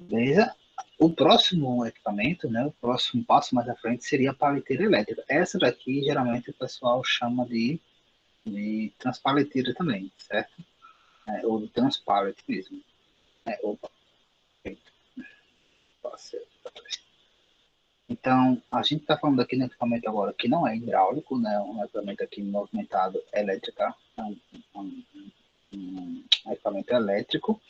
Beleza? O próximo equipamento, né, o próximo passo mais à frente seria a paleteira elétrica. Essa daqui, geralmente, o pessoal chama de transpaleteira também, certo? Ou de transpallet mesmo. Opa, então, a gente está falando aqui no equipamento agora que não é hidráulico, né? Um equipamento aqui movimentado elétrica, um, um equipamento elétrico,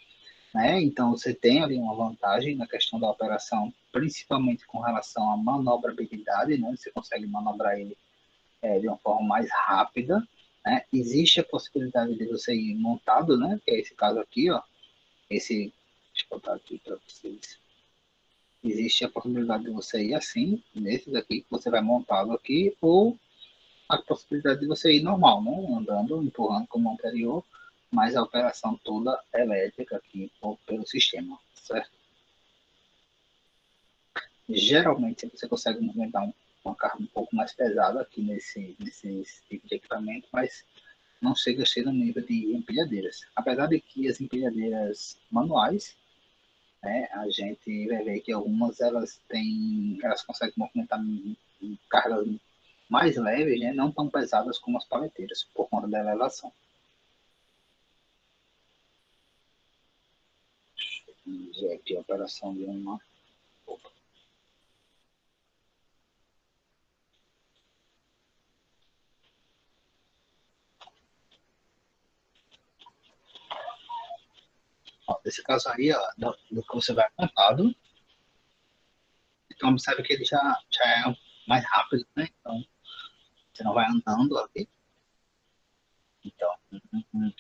né? Então, você tem ali uma vantagem na questão da operação, principalmente com relação à manobrabilidade, né? Você consegue manobrar ele de uma forma mais rápida, né? Existe a possibilidade de você ir montado, né? Que é esse caso aqui, ó. Esse Deixa eu botar aqui para vocês. Existe a possibilidade de você ir assim, nesses aqui, que você vai montá-lo aqui, ou a possibilidade de você ir normal, né? Andando, empurrando como o anterior, mas a operação toda elétrica aqui pelo sistema, certo? Geralmente você consegue movimentar uma carga um pouco mais pesada aqui nesse tipo de equipamento, mas não chega a ser no nível de empilhadeiras. Apesar de que as empilhadeiras manuais, né, a gente vai ver que algumas elas conseguem movimentar cargas mais leves, né, não tão pesadas como as paleteiras, por conta da elevação. Vamos ver aqui a operação de uma. Opa. Ó, nesse caso aí, ó, do que você vai montado, então observe que ele já é mais rápido, né? Então você não vai andando ali. Então,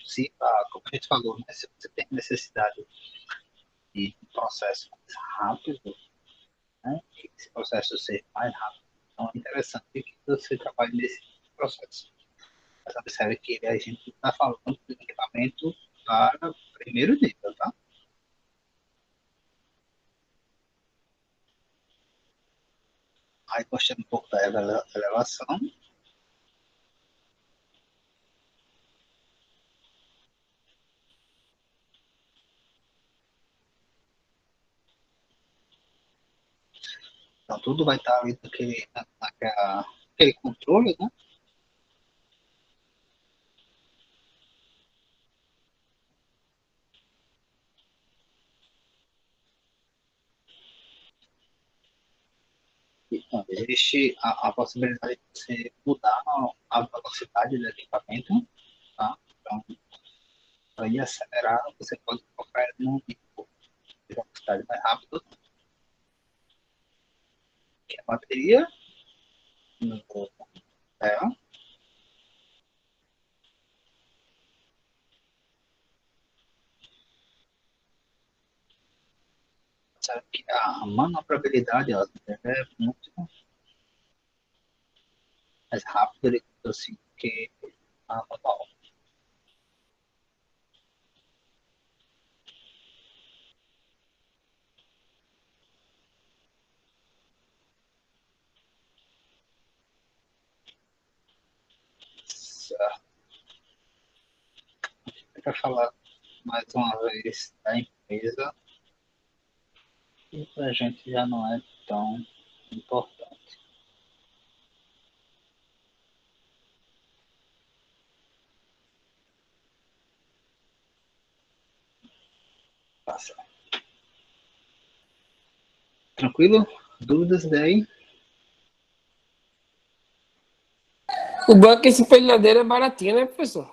se, como a gente falou, né, se você tem necessidade de um processo mais rápido, né, que esse processo seja mais rápido, então é interessante que você trabalhe nesse processo. Mas observe que a gente está falando de equipamento para primeiro nível, tá? Aí gostei um pouco da elevação. Então tudo vai estar ali naquele controle, né? Então, existe a possibilidade de você mudar a velocidade do equipamento, tá? Então, para ir acelerar, você pode colocar ele num nível de velocidade mais rápido, que é a bateria, no dela. Sabe que a manobrabilidade ela é muito mais rápida assim, que a manual. Para falar mais uma vez da empresa, e para a gente já não é tão importante. Passa. Tranquilo? Dúvidas daí? O banco esse empilhadeira é baratinho, né, professor?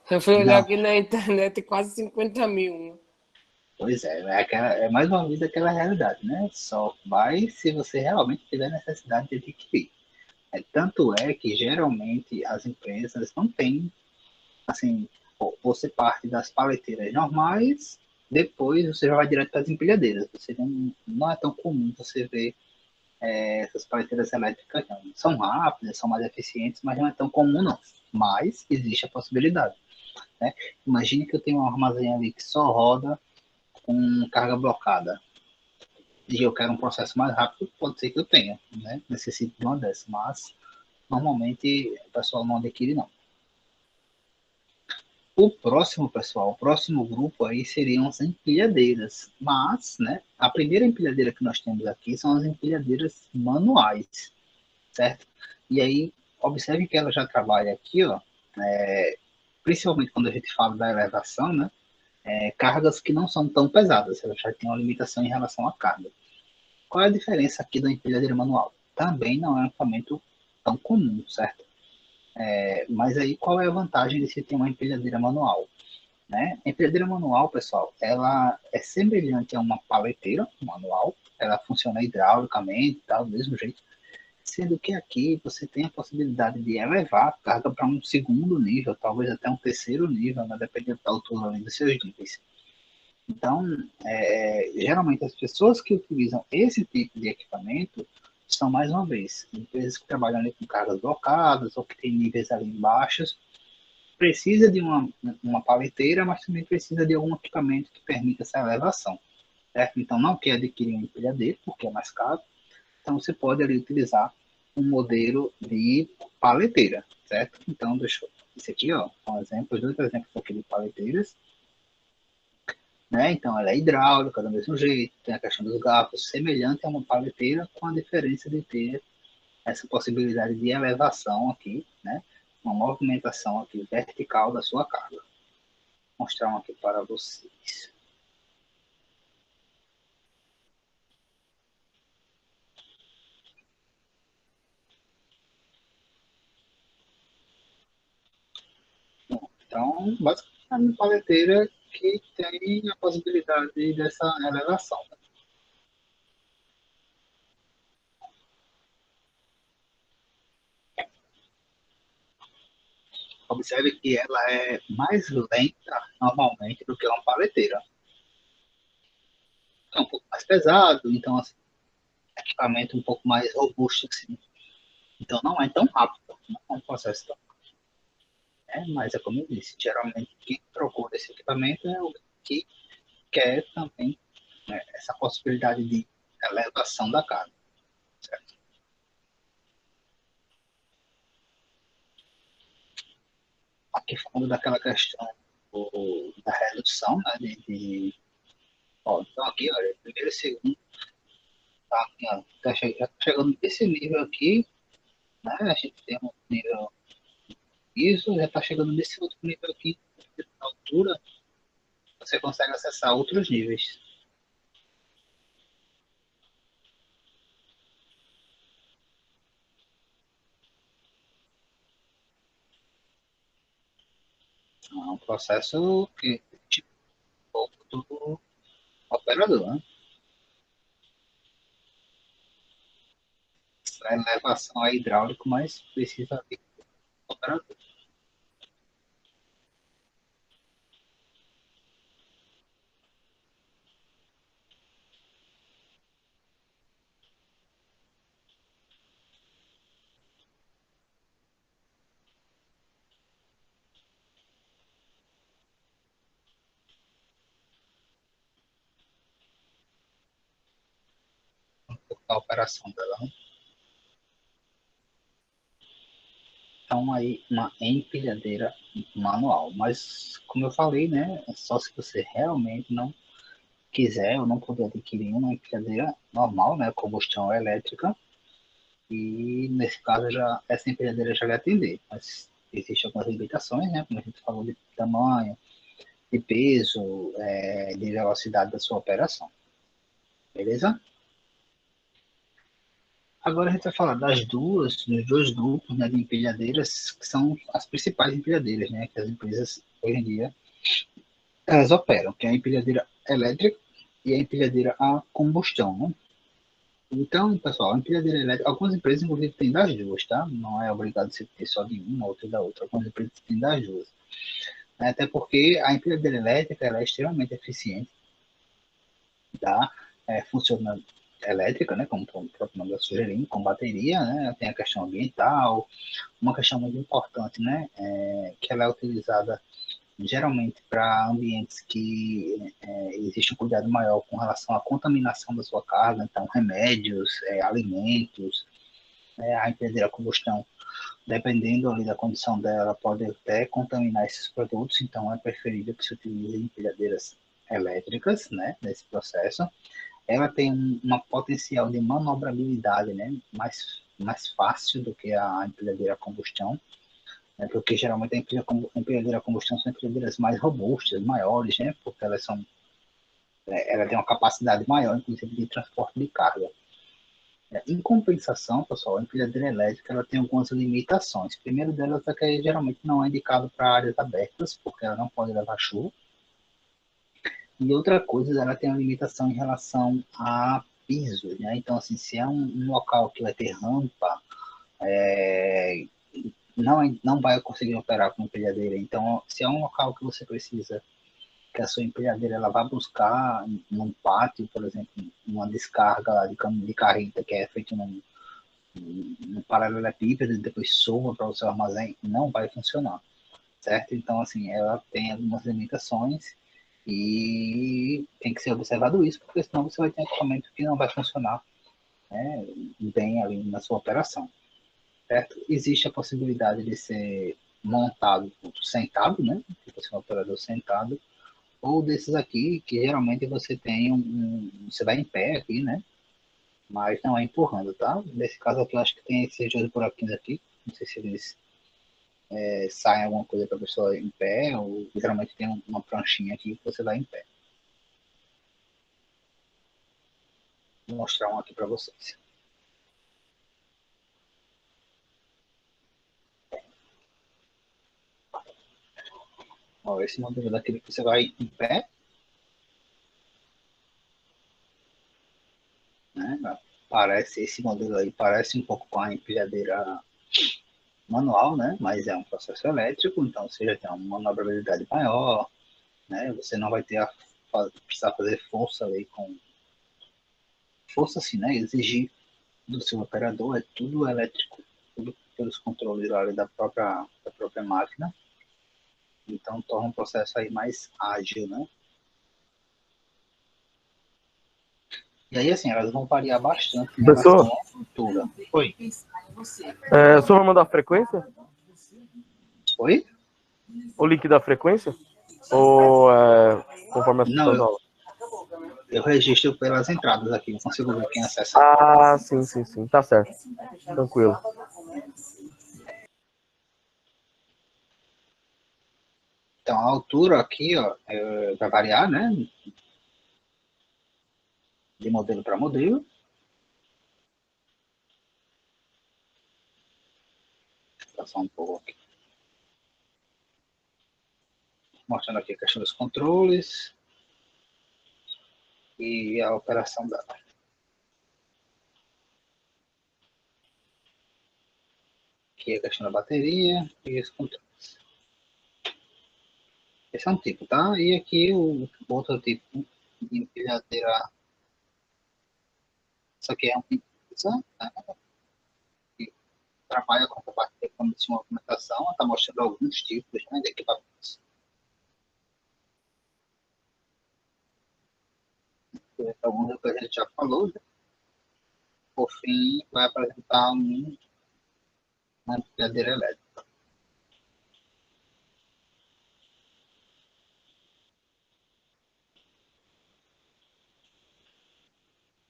Eu fui olhar Não. aqui na internet, quase 50 mil. Pois é mais uma vez aquela realidade, né? Só vai se você realmente tiver necessidade de adquirir. Tanto é que geralmente as empresas não têm, assim, você parte das paleteiras normais, depois você já vai direto para as empilhadeiras. Você não é tão comum você ver essas paleteiras elétricas, não. São rápidas, são mais eficientes, mas não é tão comum, não. Mas existe a possibilidade, né? Imagine que eu tenho um armazém ali que só roda com carga blocada e eu quero um processo mais rápido, pode ser que eu tenha, né? Necessito de uma dessas, mas normalmente o pessoal não adquire, não. O próximo, pessoal, o próximo grupo aí seriam as empilhadeiras, mas, né, a primeira empilhadeira que nós temos aqui são as empilhadeiras manuais, certo? E aí, observe que ela já trabalha aqui, ó, principalmente quando a gente fala da elevação, né, cargas que não são tão pesadas, ela já tem uma limitação em relação à carga. Qual é a diferença aqui da empilhadeira manual? Também não é um equipamento tão comum, certo? Mas aí qual é a vantagem de se ter uma empilhadeira manual? Né? A empilhadeira manual, pessoal, ela é semelhante a uma paleteira manual, ela funciona hidraulicamente, tá, do mesmo jeito, sendo que aqui você tem a possibilidade de elevar a carga para um segundo nível, talvez até um terceiro nível, né, dependendo da altura ali dos seus níveis. Então, geralmente as pessoas que utilizam esse tipo de equipamento são, mais uma vez, empresas que trabalham ali com cargas blocadas ou que têm níveis ali baixos, precisa de uma paleteira, mas também precisa de algum equipamento que permita essa elevação, certo? Então, não quer adquirir um empilhadeiro, porque é mais caro, então você pode ali utilizar um modelo de paleteira, certo? Então, deixa eu... Esse aqui, ó, um exemplo, dois exemplos aqui de paleteiras, né? Então, ela é hidráulica do mesmo jeito, tem a questão dos garfos, semelhante a uma paleteira, com a diferença de ter essa possibilidade de elevação aqui, né? Uma movimentação aqui vertical da sua carga. Vou mostrar um aqui para vocês. Bom, então, basicamente, é uma paleteira que tem a possibilidade dessa elevação. Observe que ela é mais lenta normalmente do que uma paleteira. É um pouco mais pesado, então assim, equipamento um pouco mais robusto assim. Então não é tão rápido, não é um processo tão rápido, mas é como eu disse, geralmente quem procura esse equipamento é o que quer também, né, essa possibilidade de elevação da carga, certo? Aqui falando daquela questão da redução, né, então aqui, olha, primeiro e segundo, tá, aqui, ó, já tá chegando nesse nível aqui, né, a gente tem um nível ISO, já está chegando nesse outro nível aqui, na altura, você consegue acessar outros níveis. É um processo que tipo, um pouco do operador, né? A elevação é hidráulico, mas precisa de operador. A operação dela. Né? Então, aí, uma empilhadeira manual. Mas, como eu falei, né? É só se você realmente não quiser ou não puder adquirir uma empilhadeira normal, né? Combustão elétrica. E, nesse caso, essa empilhadeira já vai atender. Mas existem algumas limitações, né? Como a gente falou de tamanho, de peso, de velocidade da sua operação. Beleza? Agora a gente vai falar dos dois grupos, né, de empilhadeiras, que são as principais empilhadeiras, né, que as empresas hoje em dia elas operam, que é a empilhadeira elétrica e a empilhadeira a combustão, né? Então, pessoal, a empilhadeira elétrica, algumas empresas inclusive têm das duas, tá? Não é obrigado você ter só de uma ou da outra, algumas empresas têm das duas. Até porque a empilhadeira elétrica ela é extremamente eficiente, tá? Funciona elétrica, né, como o próprio nome está sugerindo, com bateria, né, tem a questão ambiental, uma questão muito importante, né, que ela é utilizada geralmente para ambientes que existe um cuidado maior com relação à contaminação da sua carga, então remédios, alimentos, a empilhadeira a combustão, dependendo ali da condição dela, pode até contaminar esses produtos, então é preferível que se utilize empilhadeiras elétricas, né, nesse processo. Ela tem uma potencial de manobrabilidade, né, mais fácil do que a empilhadeira a combustão, né, porque geralmente a empilhadeira a combustão são empilhadeiras mais robustas, maiores, né, porque ela tem uma capacidade maior, inclusive, de transporte de carga. Em compensação, pessoal, a empilhadeira elétrica ela tem algumas limitações. Primeiro delas é que geralmente não é indicado para áreas abertas, porque ela não pode levar chuva. E outra coisa, ela tem uma limitação em relação a piso, né? Então, assim, se é um local que vai ter rampa, é, não vai conseguir operar com empilhadeira. Então, se é um local que você precisa que a sua empilhadeira ela vai buscar num pátio, por exemplo, uma descarga lá de carreta que é feita num paralelepípedo e depois suba para o seu armazém, não vai funcionar, certo? Então, assim, ela tem algumas limitações e tem que ser observado isso, porque senão você vai ter equipamento que não vai funcionar, né, bem ali na sua operação, certo? Existe a possibilidade de ser montado sentado, né? Tipo assim, um operador sentado, ou desses aqui, que geralmente você tem você vai em pé aqui, né? Mas não é empurrando, tá? Nesse caso aqui, eu acho que tem esses dois buraquinhos aqui. Não sei se eles saem alguma coisa para a pessoa em pé, ou geralmente tem uma pranchinha aqui que você vai em pé. Vou mostrar um aqui para vocês. Ó, esse modelo daquele que você vai em pé, né? Parece, esse modelo aí parece um pouco com a empilhadeira manual, né? Mas é um processo elétrico, então você já tem uma manobrabilidade maior, né? Você não vai ter precisar fazer força ali com força assim, né? Exigir do seu operador é tudo elétrico, tudo pelos controles ali da própria máquina. Então torna o processo aí mais ágil, né? E aí, assim, elas vão variar bastante em relação Professor, à altura. Oi? o senhor vai mandar a frequência? Oi? O link da frequência? Ou conforme as Não, aulas? eu registro pelas entradas aqui, não consigo ver quem acessa. Ah, sim, sim, sim. Tá certo. Tranquilo. Então, a altura aqui, ó, vai variar, né? De modelo para modelo. Vou passar um pouco aqui. Mostrando aqui a questão dos controles e a operação dela. Aqui a questão da bateria e os controles. Esse é um tipo, tá? E aqui o outro tipo de empilhadeira. Isso aqui é uma empresa, né, que trabalha com a parte de equipamentos de movimentação. Ela está mostrando alguns tipos, né, de equipamentos. Alguns que a gente já falou, né? Por fim, vai apresentar uma empilhadeira elétrica.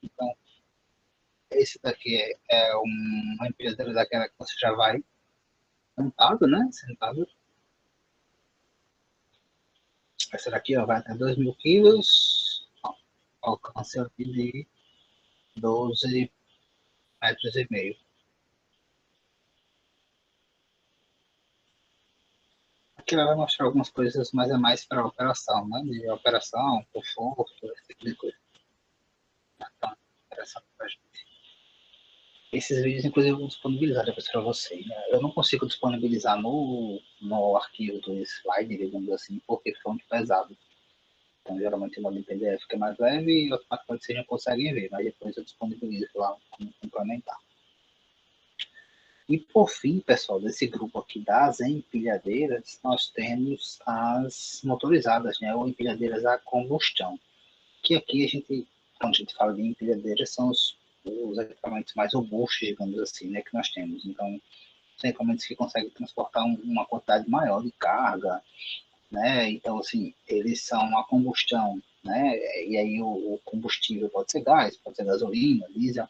Então, esse daqui é uma empilhadeira daquela que você já vai sentado, né? Sentado. Essa daqui ó, vai até 2.000 quilos, alcance de 12 metros e meio. Aqui ela vai mostrar algumas coisas, mas é mais para operação, né? De operação, conforto, esse tipo de coisa. Então, interessante pra gente. Esses vídeos, inclusive, eu vou disponibilizar depois para vocês. Né? Eu não consigo disponibilizar no arquivo do slide, digamos assim, porque foi muito pesado. Então, geralmente, o em PDF fica mais leve e automaticamente vocês não conseguem ver, mas depois eu disponibilizo lá como complementar. E por fim, pessoal, desse grupo aqui das empilhadeiras, nós temos as motorizadas, né, ou empilhadeiras a combustão. Que aqui a gente, quando a gente fala de empilhadeiras, são os equipamentos mais robustos, digamos assim, né, que nós temos. Então, são equipamentos que conseguem transportar uma quantidade maior de carga, né? Então, assim, eles são a combustão, né? E aí o combustível pode ser gás, pode ser gasolina, diesel,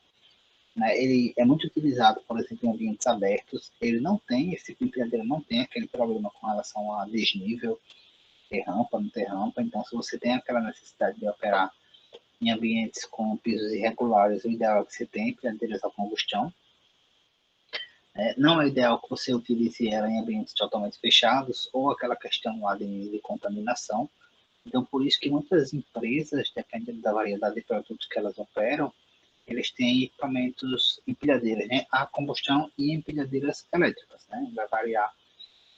né? Ele é muito utilizado, por exemplo, em ambientes abertos. Ele não tem, esse tipo de empilhadeira não tem aquele problema com relação a desnível, ter rampa, não ter rampa. Então, se você tem aquela necessidade de operar em ambientes com pisos irregulares, o ideal é que você tenha empilhadeiras a combustão. Não é ideal que você utilize ela em ambientes totalmente fechados ou aquela questão lá de contaminação. Então, por isso que muitas empresas, dependendo da variedade de produtos que elas operam, eles têm equipamentos, empilhadeiras, né, a combustão e empilhadeiras elétricas, né, vai variar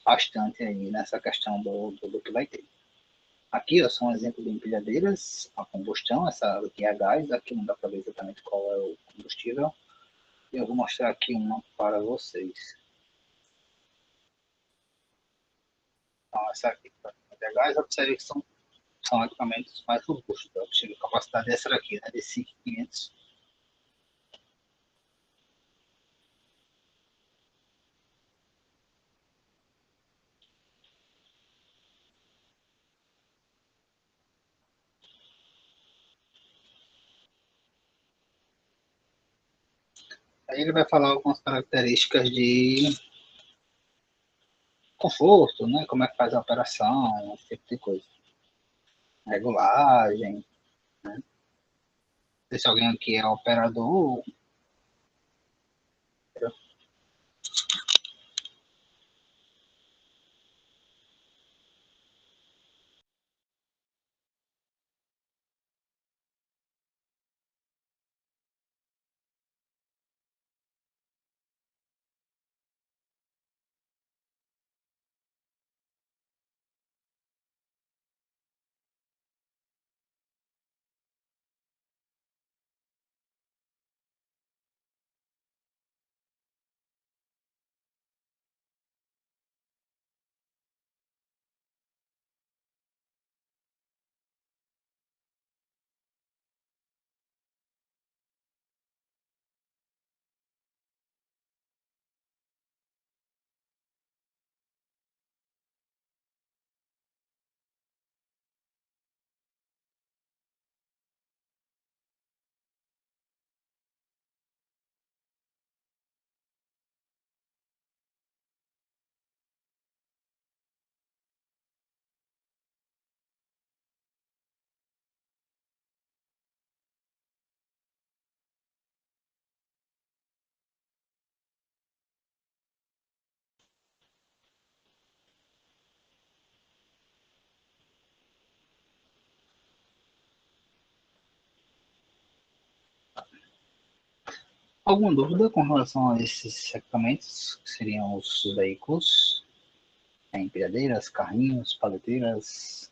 bastante aí nessa questão do que vai ter. Aqui, ó, são um exemplo de empilhadeiras a combustão. Essa aqui é a gás, aqui não dá para ver exatamente qual é o combustível. E eu vou mostrar aqui uma para vocês. Então, essa aqui é a gás, observe que são equipamentos mais robustos. A capacidade dessa daqui, né, de 5.500. Aí ele vai falar algumas características de conforto, né? Como é que faz a operação, esse tipo de coisa. Regulagem, né? Não sei se alguém aqui é operador. Alguma dúvida com relação a esses equipamentos, que seriam os veículos, empilhadeiras, carrinhos, paleteiras?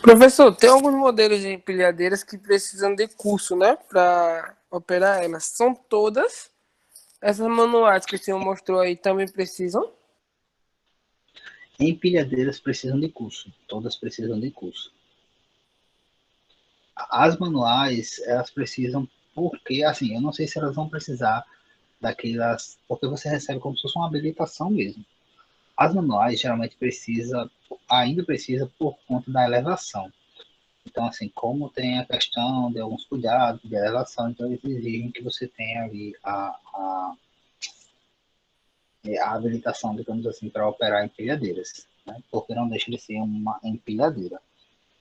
Professor, tem alguns modelos de empilhadeiras que precisam de curso, né? Para operar elas. São todas? Essas manuais que o senhor mostrou aí também precisam? Empilhadeiras precisam de curso, todas precisam de curso. As manuais, elas precisam, porque, assim, eu não sei se elas vão precisar daquelas, porque você recebe como se fosse uma habilitação mesmo. As manuais geralmente ainda precisa por conta da elevação. Então, assim, como tem a questão de alguns cuidados de elevação, então eles exigem que você tenha ali a habilitação, digamos assim, para operar empilhadeiras, né? Porque não deixa de ser uma empilhadeira.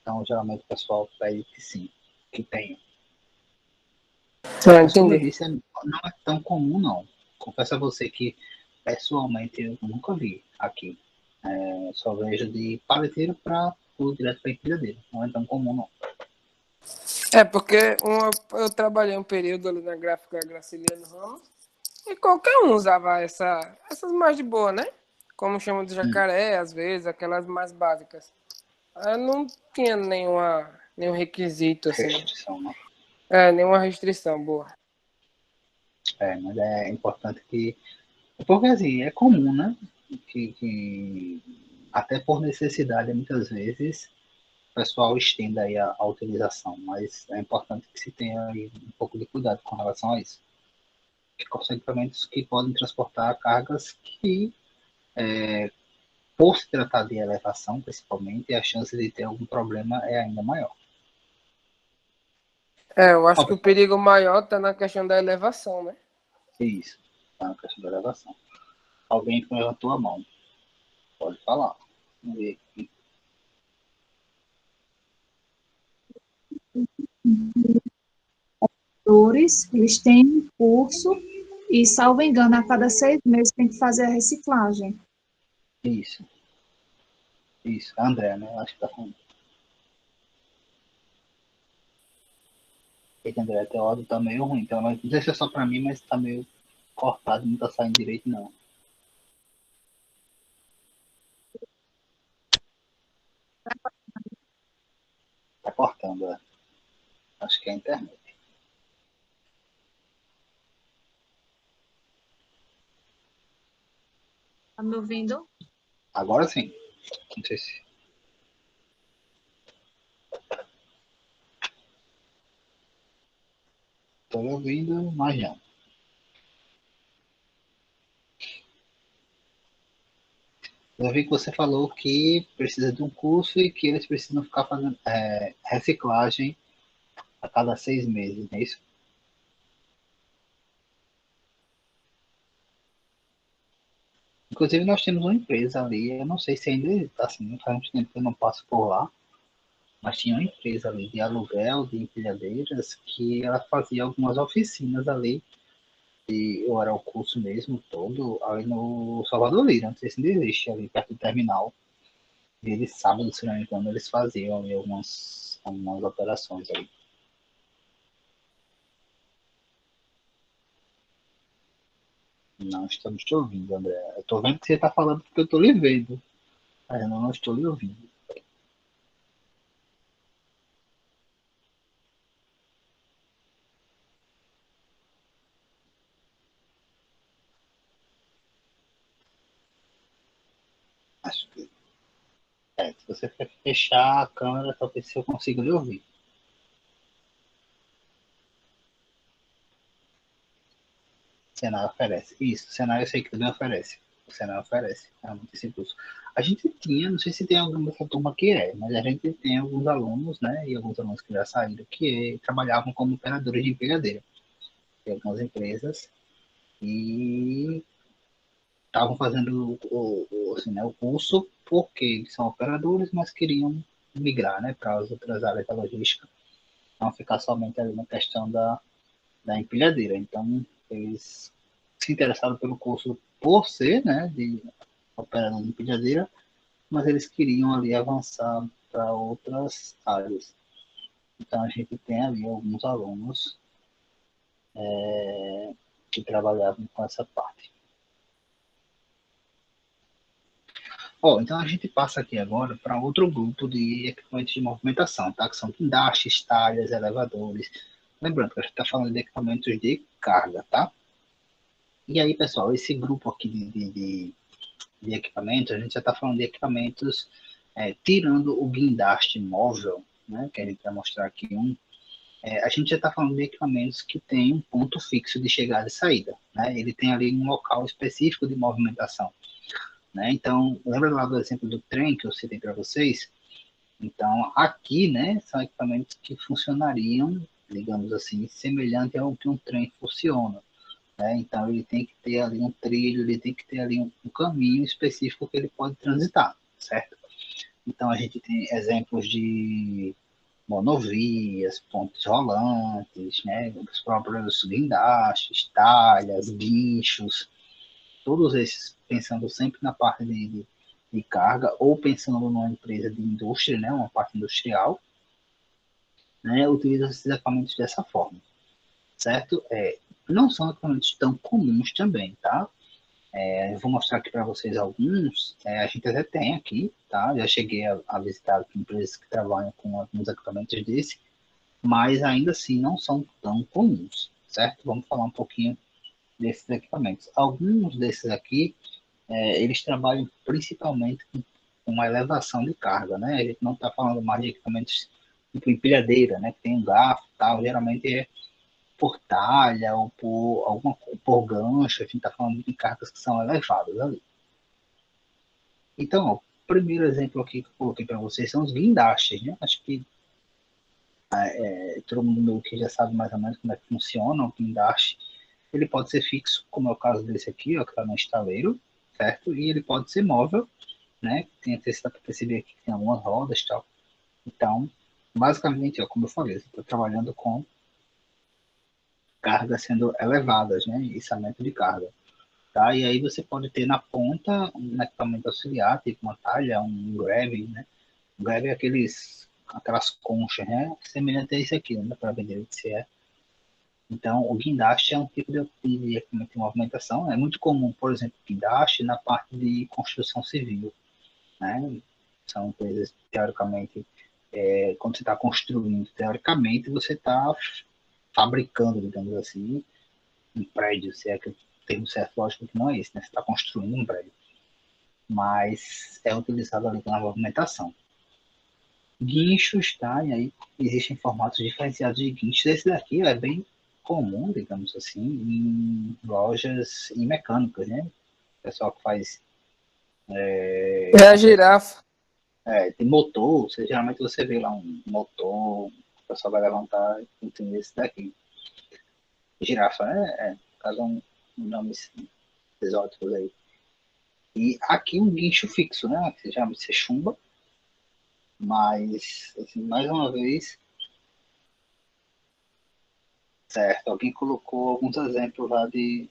Então, geralmente o pessoal pede que sim, que tenha. Ah, Mas como eu entendi. disse, não é tão comum não. Confesso a você que pessoalmente eu nunca vi aqui. Eu só vejo de paleteiro para o direto para empilhadeira. Não é tão comum não. É, porque eu trabalhei um período ali na gráfica Graciliano Ramos e qualquer um usava essas mais de boa, né? Como chamam de jacaré, às vezes, aquelas mais básicas. Eu não tinha nenhum requisito, assim. Restrição, não. Nenhuma restrição, boa. Mas é importante que. Porque assim, é comum, né? Que até por necessidade, muitas vezes, o pessoal estenda aí a utilização, mas é importante que se tenha aí um pouco de cuidado com relação a isso. Que são equipamentos que podem transportar cargas que, por se tratar de elevação, principalmente, a chance de ter algum problema é ainda maior. Eu acho Ó, que o pessoal, perigo maior tá na questão da elevação, né? é isso, tá na questão da elevação. Alguém levantou a mão, pode falar. Vamos ver aqui. Eles têm um curso e, salvo engano, a cada 6 meses tem que fazer a reciclagem. Isso, isso. André, né? Acho que tá falando. Eita, André, teu áudio tá meio ruim. Então, não sei se é só pra mim, mas tá meio cortado, não tá saindo direito, não. Tá cortando, é. Acho que é a internet. Tá me ouvindo? Agora sim. Não sei se... Tô ouvindo, mas não. Eu vi que você falou que precisa de um curso e que eles precisam ficar fazendo reciclagem a cada 6 meses, não é isso? Inclusive, nós temos uma empresa ali, eu não sei se ainda está assim, faz muito tempo que eu não passo por lá, mas tinha uma empresa ali de aluguel de empilhadeiras que ela fazia algumas oficinas ali, e eu era o curso mesmo todo, ali no Salvador Lira, não sei se ainda existe, ali perto do terminal. E eles, sábado, se não me engano, eles faziam ali algumas operações ali. Não estamos te ouvindo, André. Eu estou vendo que você está falando porque eu estou lhe vendo, mas eu não estou lhe ouvindo. Acho que se você fechar a câmera, talvez eu consiga lhe ouvir. O cenário oferece. Isso, o cenário eu sei que também oferece. O cenário oferece, realmente esse curso. A gente tinha, não sei se tem alguma dessa turma que mas a gente tem alguns alunos, né, e alguns alunos que já saíram, que trabalhavam como operadores de empilhadeira. Tem algumas empresas e estavam fazendo assim, né, o curso porque eles são operadores, mas queriam migrar, né, para as outras áreas da logística, não ficar somente ali na questão da empilhadeira. Então, eles se interessaram pelo curso por ser, né, de operador de empilhadeira, mas eles queriam ali avançar para outras áreas. Então, a gente tem ali alguns alunos que trabalhavam com essa parte. Então a gente passa aqui agora para outro grupo de equipamentos de movimentação, tá? Que são guindastes, talhas, elevadores. Lembrando que a gente está falando de equipamentos de carga, tá? E aí, pessoal, esse grupo aqui de equipamentos, a gente já está falando de equipamentos, tirando o guindaste móvel, né? Que a gente vai mostrar aqui a gente já está falando de equipamentos que tem um ponto fixo de chegada e saída, né? Ele tem ali um local específico de movimentação. Né? Então, lembra lá do exemplo do trem que eu citei para vocês? Então, aqui, né, são equipamentos que funcionariam, digamos assim, semelhante ao que um trem funciona. Né? Então, ele tem que ter ali um trilho, ele tem que ter ali um caminho específico que ele pode transitar, certo? Então, a gente tem exemplos de monovias, pontes rolantes, né, os próprios guindastes, talhas, guinchos, todos esses pensando sempre na parte de carga ou pensando numa empresa de indústria, né, uma parte industrial, né, utilizam esses equipamentos dessa forma, certo? Não são equipamentos tão comuns também, tá? Eu vou mostrar aqui para vocês alguns, a gente até tem aqui, tá? Já cheguei a visitar empresas que trabalham com alguns equipamentos desse, mas ainda assim não são tão comuns, certo? Vamos falar um pouquinho desses equipamentos. Alguns desses aqui eles trabalham principalmente com uma elevação de carga, né? A gente não está falando mais de equipamentos tipo empilhadeira, né? Que tem um garfo e tal, geralmente é por talha ou por gancho, a gente está falando de cargas que são elevadas ali. Então, ó, o primeiro exemplo aqui que eu coloquei para vocês são os guindastes, né? Acho que todo mundo que já sabe mais ou menos como é que funciona o guindaste. Ele pode ser fixo, como é o caso desse aqui, ó, que está no estaleiro, certo? E ele pode ser móvel, né? Tem até para perceber aqui que tem algumas rodas e tal. Então, basicamente, ó, como eu falei, você está trabalhando com cargas sendo elevadas, né? Içamento de carga. Tá? E aí você pode ter na ponta um equipamento auxiliar, tipo uma talha, um grab, né? Um grab é aquelas conchas, né? Semelhante a isso aqui, não dá para ver direito se é. Então, o guindaste é um tipo de equipamento de movimentação. É muito comum, por exemplo, guindaste na parte de construção civil, né? São coisas, teoricamente, quando você está construindo, teoricamente, você está fabricando, digamos assim, um prédio, se é que o termo certo, lógico que não é esse, né? Você está construindo um prédio. Mas é utilizado ali na movimentação. Guinchos, tá? E aí existem formatos diferenciados de guinchos. Esse daqui é bem comum, digamos assim, em lojas em mecânicas, né? O pessoal que faz É a girafa. tem motor, geralmente você vê lá um motor, o pessoal vai levantar e tem esse daqui. Girafa, né? Caso um nome exótico aí. E aqui um guincho fixo, né? Que geralmente você chumba, mas, assim, mais uma vez, certo, alguém colocou alguns exemplos lá de.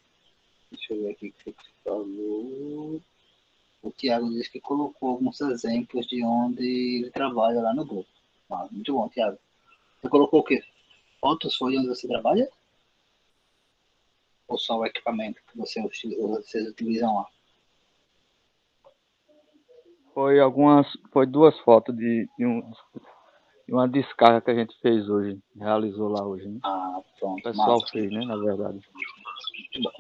Deixa eu ver aqui o que você falou. O Thiago disse que colocou alguns exemplos de onde ele trabalha lá no grupo. Ah, muito bom, Thiago. Você colocou o quê? Fotos foi onde você trabalha? Ou só o equipamento que vocês utilizam lá? Foi duas fotos de uma descarga que a gente fez hoje, realizou lá hoje, né? Ah, O pronto, pessoal massa. fez, né, na verdade.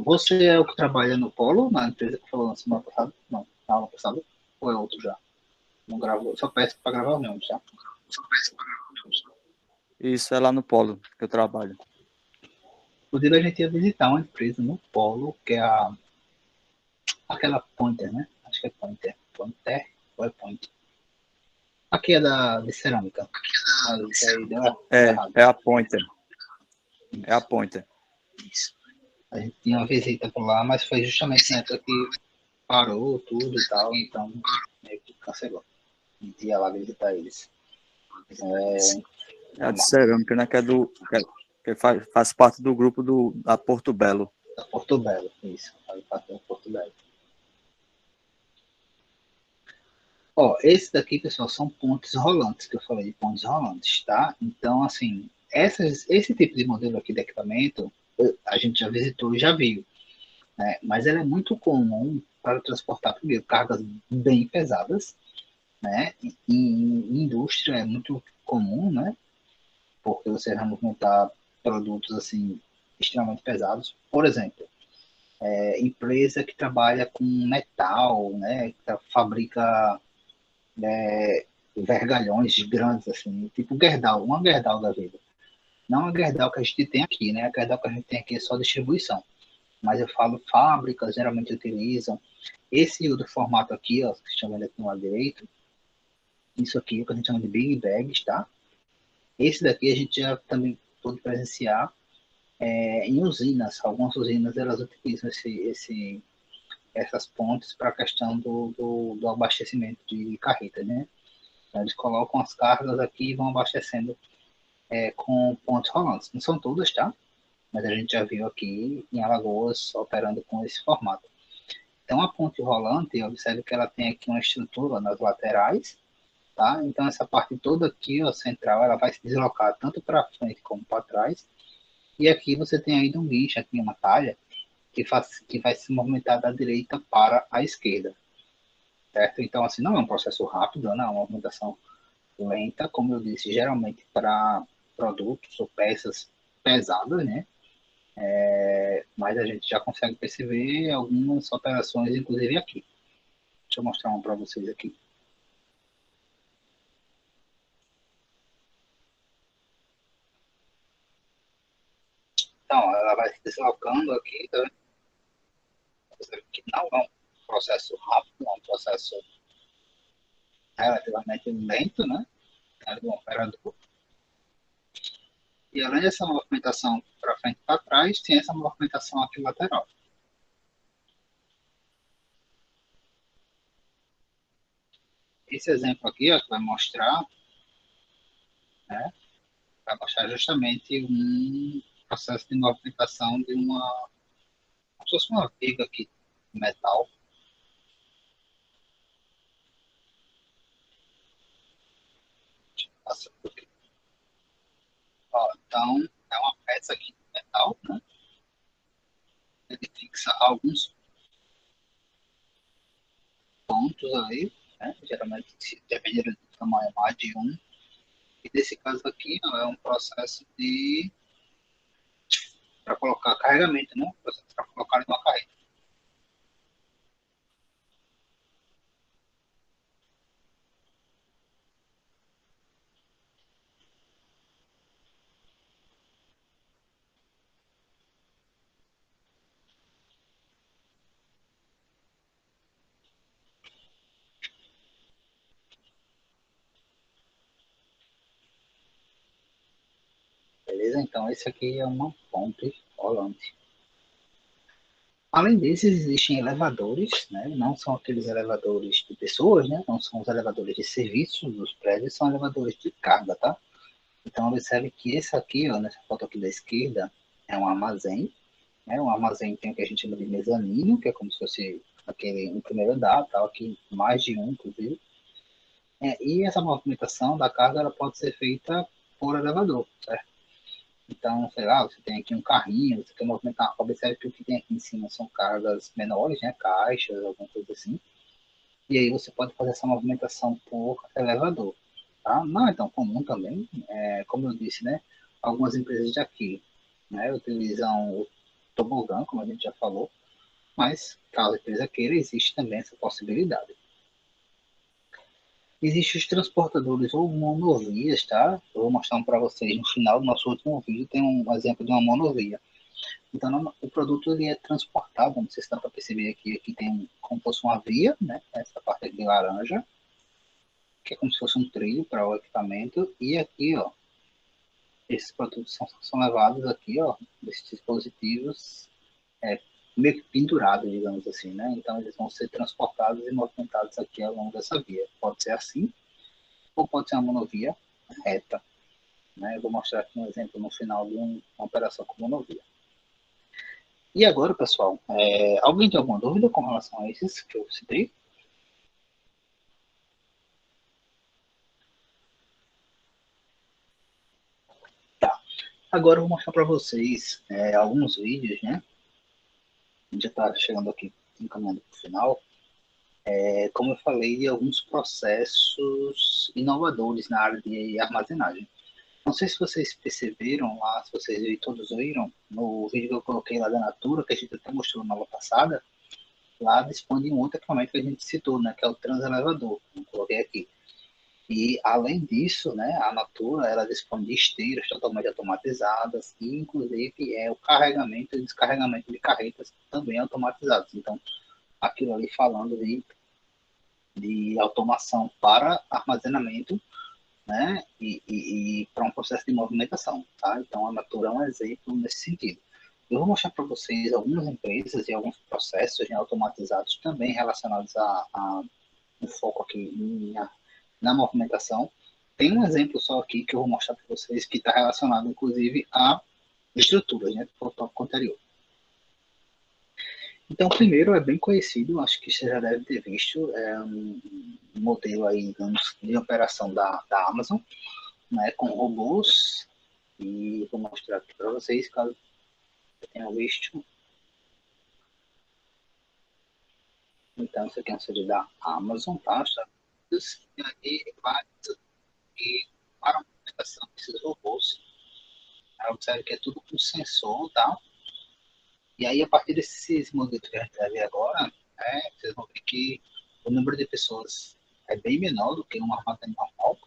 Você é o que trabalha no Polo, na empresa que falou na semana passada? Não, na aula passada? Ou é outro já? Não gravou, só peço para gravar mesmo, já. Isso é lá no Polo que eu trabalho. Inclusive, a gente ia visitar uma empresa no Polo, que é aquela Pointer, né? Acho que é Pointer. Pointer ou é Pointer? Aqui é de cerâmica. Mas aí deu errado. É a Pointer. É a Pointer. A gente tinha uma visita por lá, mas foi justamente na época que parou tudo e tal, então meio que cancelou. A gente ia lá visitar eles. É a de cerâmica, né? Que faz parte do grupo da Porto Belo. Da Porto Belo, isso. Faz parte da Porto Belo. Ó, esse daqui, pessoal, são pontes rolantes, que eu falei de pontes rolantes, tá? Então, assim, esse tipo de modelo aqui de equipamento, a gente já visitou e já viu, né? Mas ela é muito comum para transportar, primeiro, cargas bem pesadas, né? Em indústria é muito comum, né? Porque você vai movimentar produtos, assim, extremamente pesados. Por exemplo, empresa que trabalha com metal, né? Que fabrica vergalhões grandes, assim, tipo Gerdau, uma Gerdau da vida. Não a Gerdau que a gente tem aqui, né? A Gerdau que a gente tem aqui é só distribuição. Mas eu falo fábricas, geralmente utilizam. Esse outro formato aqui, ó, que estão vendo aqui no lado direito, isso aqui é o que a gente chama de Big Bags, tá? Esse daqui a gente já também pode presenciar em usinas. Algumas usinas, elas utilizam essas pontes para a questão do abastecimento de carreta, né? Eles colocam as cargas aqui e vão abastecendo com pontes rolantes. Não são todas, tá? Mas a gente já viu aqui em Alagoas operando com esse formato. Então a ponte rolante, observe que ela tem aqui uma estrutura nas laterais, tá? Então essa parte toda aqui, ó, central, ela vai se deslocar tanto para frente como para trás. E aqui você tem ainda um guincho, aqui uma talha, que vai se movimentar da direita para a esquerda, certo? Então assim, não é um processo rápido, não é uma movimentação lenta, como eu disse, geralmente para produtos ou peças pesadas, né? Mas a gente já consegue perceber algumas operações, inclusive aqui. Deixa eu mostrar uma para vocês aqui. Então, ela vai se deslocando aqui, tá? Que não é um processo rápido, é um processo relativamente lento, né? Do operador. E além dessa movimentação para frente e para trás, tem essa movimentação aqui lateral. Esse exemplo aqui, ó, que né, vai mostrar justamente um processo de movimentação de como se fosse uma viga aqui de metal. Ó, então, é uma peça aqui de tal, né? Ele fixa alguns pontos ali, né? Geralmente, se depender do tamanho, mais de um. E nesse caso aqui, ó, é um processo de para colocar carregamento, né? Para colocar em uma carreta. Beleza? Então, esse aqui é uma ponte rolante. Além desses, existem elevadores, né? Não são aqueles elevadores de pessoas, né? Não são os elevadores de serviços dos prédios, são elevadores de carga, tá? Então, observe que esse aqui, ó, nessa foto aqui da esquerda, é um armazém, né? Um armazém tem o que a gente chama de mezanino, que é como se fosse aquele um primeiro andar, tal, aqui mais de um, inclusive. E essa movimentação da carga ela pode ser feita por elevador, certo? Então, sei lá, você tem aqui um carrinho, você quer movimentar, observe que o que tem aqui em cima são cargas menores, né, caixas, alguma coisa assim, e aí você pode fazer essa movimentação por elevador, tá? Não é tão comum também, como eu disse, né, algumas empresas de aqui, né, utilizam o tobogã, como a gente já falou, mas caso a empresa queira, existe também essa possibilidade. Existem os transportadores ou monovias, tá? Eu vou mostrar um para vocês no final do nosso último vídeo, tem um exemplo de uma monovia. Então, o produto ele é transportado, não sei se dá para perceber aqui, aqui tem como se fosse uma via, né? Essa parte aqui laranja, que é como se fosse um trilho para o equipamento, e aqui, ó, esses produtos são levados aqui, ó, desses dispositivos, é, meio que pendurados, digamos assim, né? Então, eles vão ser transportados e movimentados aqui ao longo dessa via. Pode ser assim, ou pode ser uma monovia reta, né? Eu vou mostrar aqui um exemplo no final de uma operação com monovia. E agora, pessoal, alguém tem alguma dúvida com relação a esses que eu citei? Tá. Agora eu vou mostrar para vocês alguns vídeos, né? A gente já está chegando aqui, encaminhando para o final. Como eu falei, de alguns processos inovadores na área de armazenagem. Não sei se vocês perceberam lá, se vocês todos viram, no vídeo que eu coloquei lá da Natura, que a gente até mostrou na aula passada, lá dispõe de um outro equipamento que a gente citou, né, que é o transelevador, eu coloquei aqui. E, além disso, né, a Natura ela dispõe de esteiras totalmente automatizadas e, inclusive, o carregamento e descarregamento de carretas também automatizados. Então, aquilo ali falando de automação para armazenamento, né, e para um processo de movimentação, tá? Então, a Natura é um exemplo nesse sentido. Eu vou mostrar para vocês algumas empresas e alguns processos, né, automatizados também relacionados a um foco aqui na movimentação. Tem um exemplo só aqui que eu vou mostrar para vocês que está relacionado, inclusive, a estruturas, né, do tópico anterior. Então, primeiro é bem conhecido, acho que você já deve ter visto, um modelo aí, digamos, de operação da Amazon, né, com robôs, e vou mostrar aqui para vocês, caso tenham visto. Então, isso aqui é um site da Amazon, tá? E aí, e para a movimentação desses robôs, observe que é tudo com sensor, tá? E aí, a partir desses modelos que a gente vai ver agora, vocês vão ver que o número de pessoas é bem menor do que um armazém normal,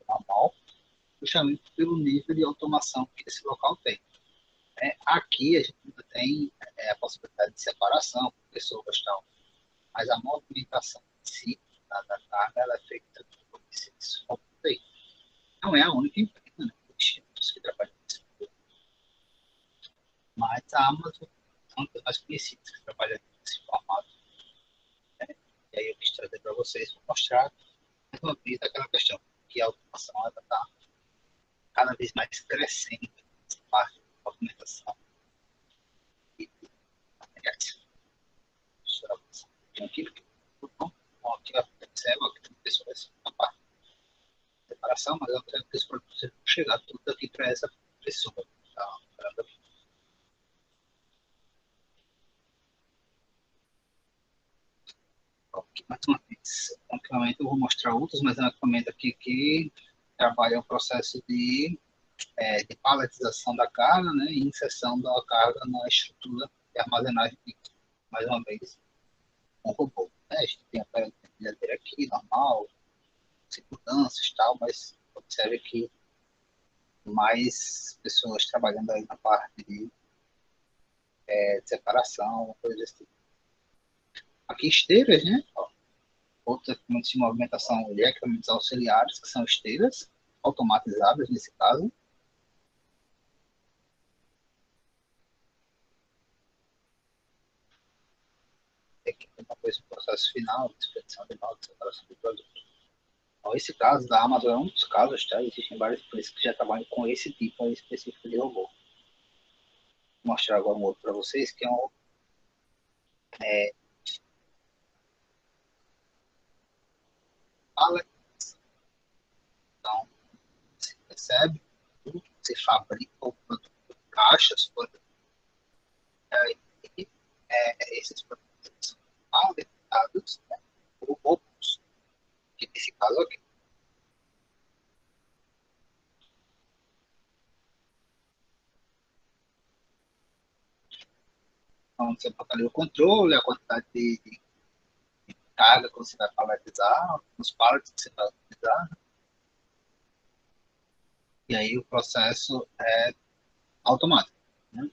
normal, justamente pelo nível de automação que esse local tem. Aqui a gente ainda tem a possibilidade de separação por pessoas e tal, mas a movimentação em si da carga ela é feita por esses robôs aí. Não é a única empresa, né, que trabalha nesse modelo, mas a Amazon é uma das mais conhecidas que trabalha nesse formato. Né? E aí eu quis trazer para vocês para mostrar mais uma vez aquela questão que a automação está cada vez mais crescendo nessa parte de movimentação e materiais. Aqui, aqui observa que tem pessoas na parte de separação, mas eu quero que os produtos sejam chegar tudo aqui para essa pessoa. Tá? aqui mais uma vez. Um equipamento, eu vou mostrar outros, mas é um equipamento aqui que trabalha o processo de paletização da carga, né, e inserção da carga na estrutura de armazenagem, mais uma vez, um robô. Né? A gente tem a empilhadeira aqui, normal, seguranças e tal, mas observe que mais pessoas trabalhando aí na parte de separação, coisas desse tipo. Aqui esteiras, né? Ó, outros equipamentos de movimentação e equipamentos auxiliares, que são esteiras automatizadas nesse caso. Aqui tem depois o processo final de expedição de nota de separação do produto. Então, esse caso da Amazon é um dos casos, tá? Existem vários empresas que já trabalham com esse tipo específico de robô. Vou mostrar agora um outro para vocês, que é um pallet. Então, você recebe tudo, você fabrica o produto em caixas, por aí, esses produtos são paletados, né, por robôs, que nesse caso aqui. Então, você bota ali o controle, a quantidade de carga que você vai paletizar, os pallets que você vai utilizar, e aí o processo é automático. Né?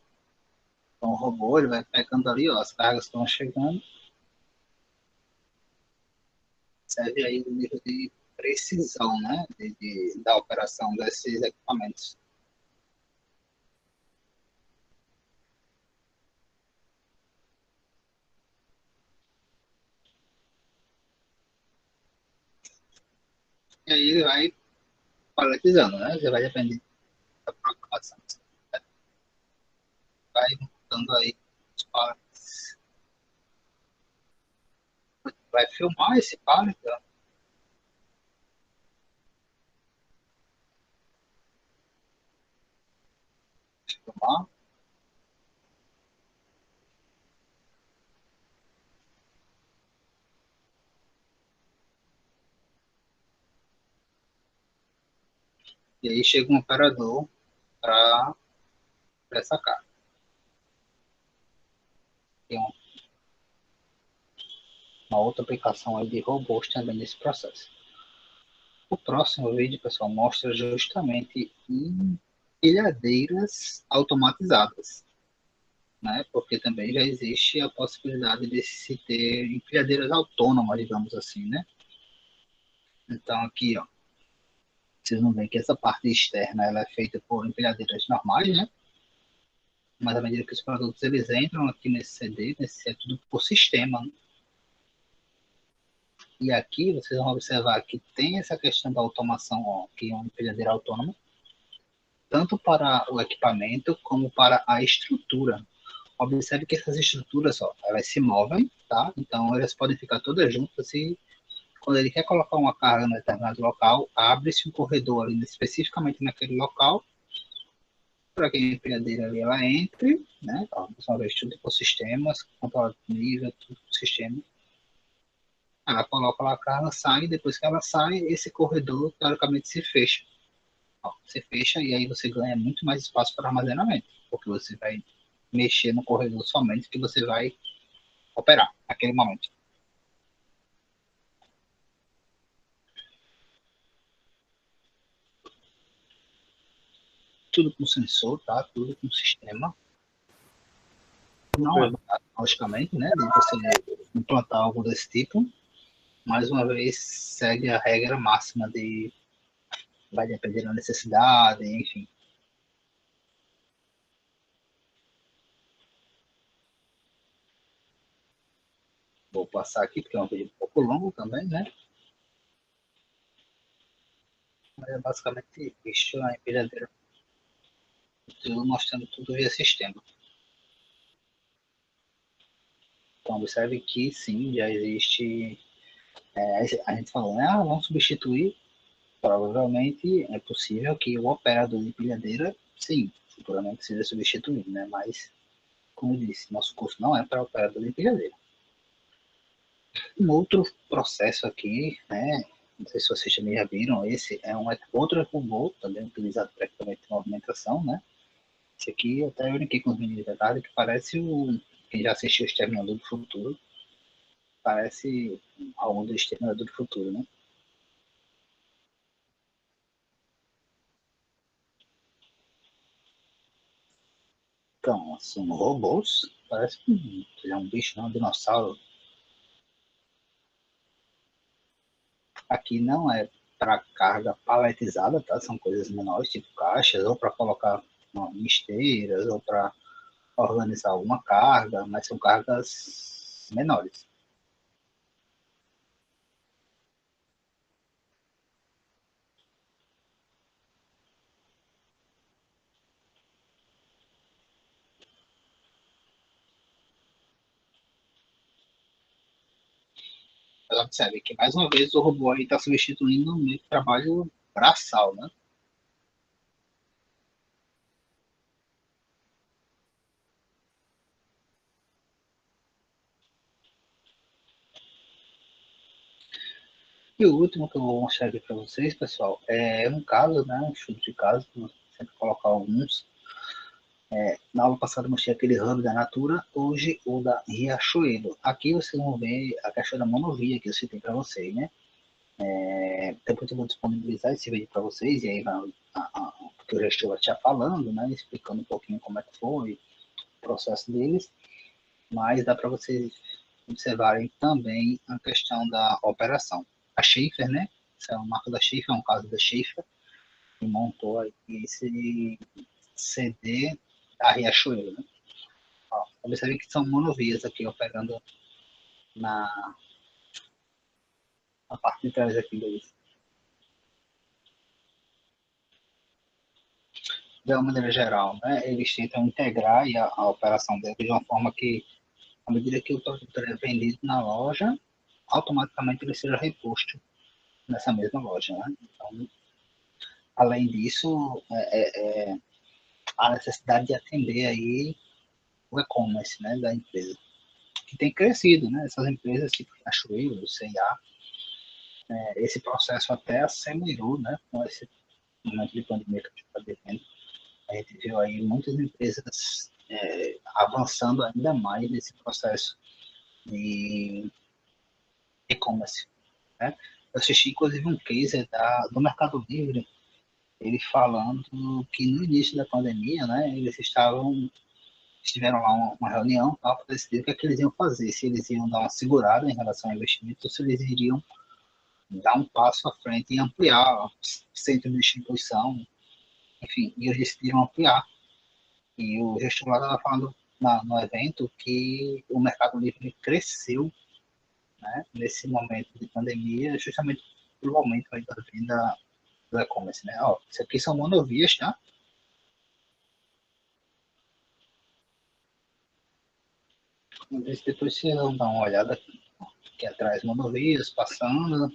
Então, o robô ele vai pegando ali, ó, as cargas estão chegando, serve aí o nível de precisão, né, da operação desses equipamentos. E aí ele vai paletizando, né? Você vai depender da programação. Vai montando aí os pallets. Vai filmar esse pallet, ó. Filmar. E aí chega um operador para essa carga. Tem uma outra aplicação aí de robôs também nesse processo. O próximo vídeo, pessoal, mostra justamente empilhadeiras automatizadas, né? Porque também já existe a possibilidade de se ter empilhadeiras autônomas, digamos assim, né? Então aqui, ó, vocês vão ver que essa parte externa ela é feita por empilhadeiras normais, né? Mas à medida que os produtos eles entram aqui nesse CD, nesse é tudo por sistema, né? E aqui vocês vão observar que tem essa questão da automação, ó, que é uma empilhadeira autônoma, tanto para o equipamento como para a estrutura. Observe que essas estruturas, ó, elas se movem, tá? Então elas podem ficar todas juntas e quando ele quer colocar uma carga em determinado local, abre-se um corredor ali especificamente naquele local para que a empilhadeira ali ela entre, né? Uma vez tudo por sistemas, controle de nível, tudo por sistema. Ela coloca lá a carga, sai, depois que ela sai, esse corredor teoricamente se fecha. Ó, se fecha e aí você ganha muito mais espaço para armazenamento, porque você vai mexer no corredor somente que você vai operar naquele momento. Tudo com sensor, tá? Tudo com sistema. Não é barato, logicamente, né? De você implantar algo desse tipo. Mais uma vez, segue a regra máxima de vai depender da necessidade, enfim. Vou passar aqui, porque é um vídeo um pouco longo também, né? Mas é basicamente isso, a empilhadeira. Tudo mostrando tudo via sistema. Então, observe que sim, já existe. A gente falou, né? Ah, vamos substituir. Provavelmente é possível que o operador de empilhadeira, sim, futuramente seja substituído, né? Mas, como eu disse, nosso curso não é para operador de empilhadeira. Um outro processo aqui, né? Não sei se vocês também já viram, esse é um outro robô, também utilizado para equipamento de movimentação, né? Esse aqui eu até brinquei com os meninos de tarde, que parece o. Quem já assistiu o Exterminador do Futuro, parece algo do Exterminador do Futuro, né? Então, são robôs, parece um bicho, não, um dinossauro. Aqui não é para carga paletizada, tá? São coisas menores, tipo caixas, ou para colocar em esteiras, ou para organizar alguma carga, mas são cargas menores. Ela observe que, mais uma vez, o robô aí está substituindo o meio de trabalho braçal, né? E o último que eu vou mostrar aqui para vocês, pessoal, é um caso, né? Um estudo de caso, que eu sempre colocar alguns. Na aula passada eu mostrei aquele hub da Natura, hoje o da Riachuelo. Aqui vocês vão ver a questão da monovia que eu citei para vocês, né? Depois eu vou disponibilizar esse vídeo para vocês, e aí vai o que o gestor vai estar falando, né? Explicando um pouquinho como é que foi o processo deles, mas dá para vocês observarem também a questão da operação. A Schaefer, né? Essa é uma marca da Schaefer, é um caso da Schaefer, que montou aí esse CD da Riachuelo, né? Ó, observe que são monovias aqui operando na, na parte de trás aqui deles. De uma maneira geral, né? Eles tentam integrar a operação deles de uma forma que, à medida que o produto é vendido na loja, automaticamente ele seja reposto nessa mesma loja, né? Então, além disso, a necessidade de atender aí o e-commerce, né, da empresa, que tem crescido, né? Essas empresas tipo Cachoeiro, C&A, esse processo até acelerou, né, com esse momento de pandemia que a gente está vivendo. A gente viu aí muitas empresas avançando ainda mais nesse processo de e-commerce, né? Eu assisti inclusive um case do Mercado Livre, ele falando que no início da pandemia, né, eles estiveram lá uma reunião para decidir o que, é que eles iam fazer, se eles iam dar uma segurada em relação ao investimento ou se eles iriam dar um passo à frente e ampliar o centro de distribuição, enfim, e eles decidiram ampliar. E o gestor lá estava falando no evento que o Mercado Livre cresceu, né, nesse momento de pandemia, justamente pelo aumento aí da venda do e-commerce. Né? Ó, isso aqui são monovias, tá? Depois vocês vão dar uma olhada aqui atrás, monovias, passando.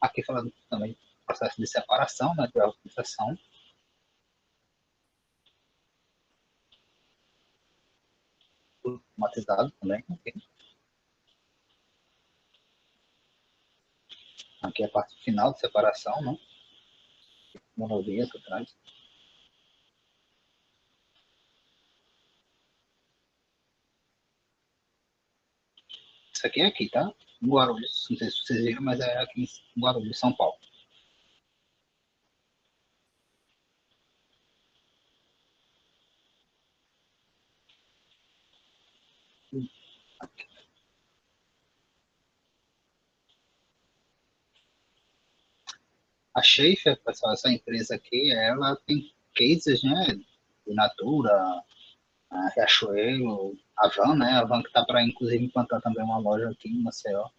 Aqui falando também do processo de separação, né, de organização. Automatizado também. Aqui é a parte final de separação, né? Monovias atrás. Isso aqui é aqui, tá? Em Guarulhos. Não sei se vocês viram, mas é aqui em Guarulhos, São Paulo. A Schaefer, pessoal, essa empresa aqui, ela tem cases, né? De Natura, a Riachuelo, a Van, né? A Van que está para, inclusive, implantar também uma loja aqui em Maceió.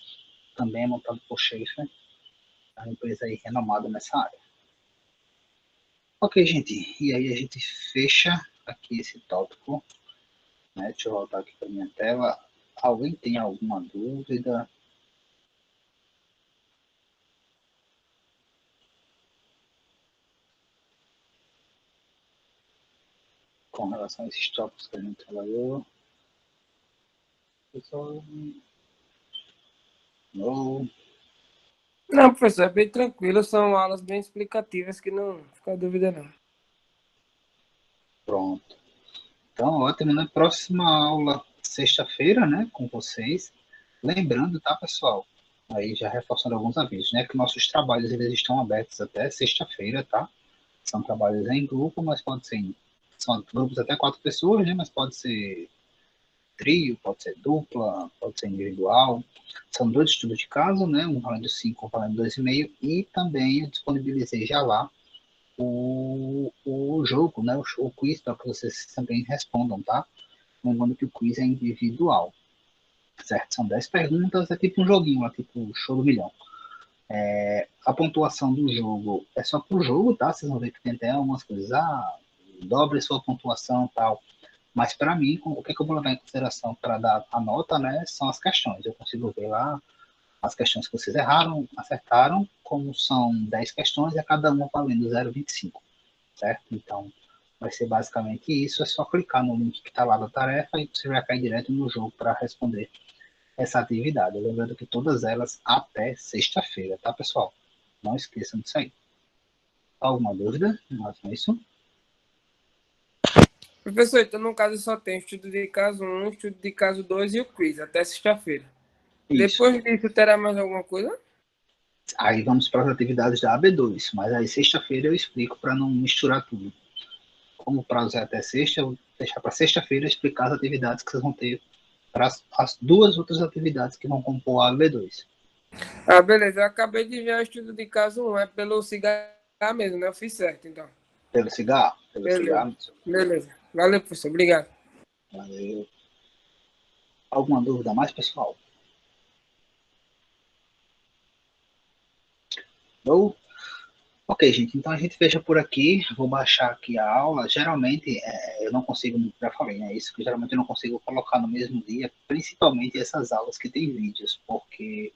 Também é montada por Schaefer. É uma empresa aí renomada nessa área. Ok, gente. E aí a gente fecha aqui esse tópico. Né? Deixa eu voltar aqui para minha tela. Alguém tem alguma dúvida? Com relação a esses tópicos que a gente trabalhou? Pessoal, Ou Não, professor, é bem tranquilo, são aulas bem explicativas que não fica dúvida não. pronto. Então, ótimo, né? Próxima aula, sexta-feira, né? Com vocês. Lembrando, tá, pessoal? Aí já reforçando alguns avisos, né? Que nossos trabalhos eles estão abertos até sexta-feira, tá? São trabalhos em grupo, mas pode ser são grupos até 4 pessoas, né? Mas pode ser trio, pode ser dupla, pode ser individual. São 2 estudos de caso, né? Um valendo 5, um valendo 2,5. E também eu disponibilizei já lá o jogo, né? O quiz para que vocês também respondam, tá? Lembrando que o quiz é individual, certo? São 10 perguntas, é tipo um joguinho, é tipo show do milhão. A pontuação do jogo é só pro jogo, tá? Vocês vão ver que tem até algumas coisas, dobre sua pontuação e tal. Mas para mim, o que, é que eu vou levar em consideração para dar a nota, né? São as questões. Eu consigo ver lá as questões que vocês erraram, acertaram, como são 10 questões, e a cada uma valendo 0,25, certo? Então, vai ser basicamente isso. É só clicar no link que está lá da tarefa e você vai cair direto no jogo para responder essa atividade. Lembrando que todas elas até sexta-feira, tá, pessoal? Não esqueçam disso aí. Alguma dúvida em relação a isso? Professor, então no caso só tem estudo de caso 1, estudo de caso 2 e o quiz, até sexta-feira. Isso. Depois disso, terá mais alguma coisa? Aí vamos para as atividades da AB2, mas aí sexta-feira eu explico para não misturar tudo. Como o prazo é até sexta, eu vou deixar para sexta-feira explicar as atividades que vocês vão ter para as 2 outras atividades que vão compor a AB2. Ah, beleza. Eu acabei de ver o estudo de caso 1. É pelo cigarro mesmo, né? Eu fiz certo, então. Pelo cigarro? Pelo Beleza. cigarro. Beleza. Valeu, professor. Obrigado. Valeu. Alguma dúvida a mais, pessoal? Ou ok, gente, então a gente fecha por aqui. Vou baixar aqui a aula. Geralmente, eu não consigo, já falei, né? Isso que geralmente eu não consigo colocar no mesmo dia, principalmente essas aulas que tem vídeos, porque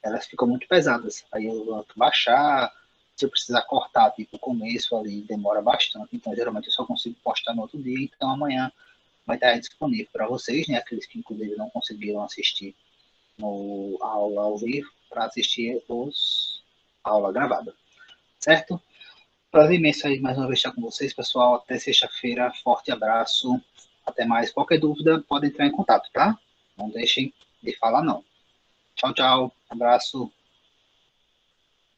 elas ficam muito pesadas. Aí eu vou baixar, se eu precisar cortar, tipo, o começo ali, demora bastante. Então, geralmente eu só consigo postar no outro dia. Então, amanhã vai estar disponível para vocês, né? Aqueles que, inclusive, não conseguiram assistir a aula ao vivo, para assistir a aula gravada, certo? Prazer imenso aí mais uma vez estar com vocês, pessoal. Até sexta-feira. Forte abraço. Até mais. Qualquer dúvida, pode entrar em contato, tá? Não deixem de falar, não. Tchau, tchau. Abraço.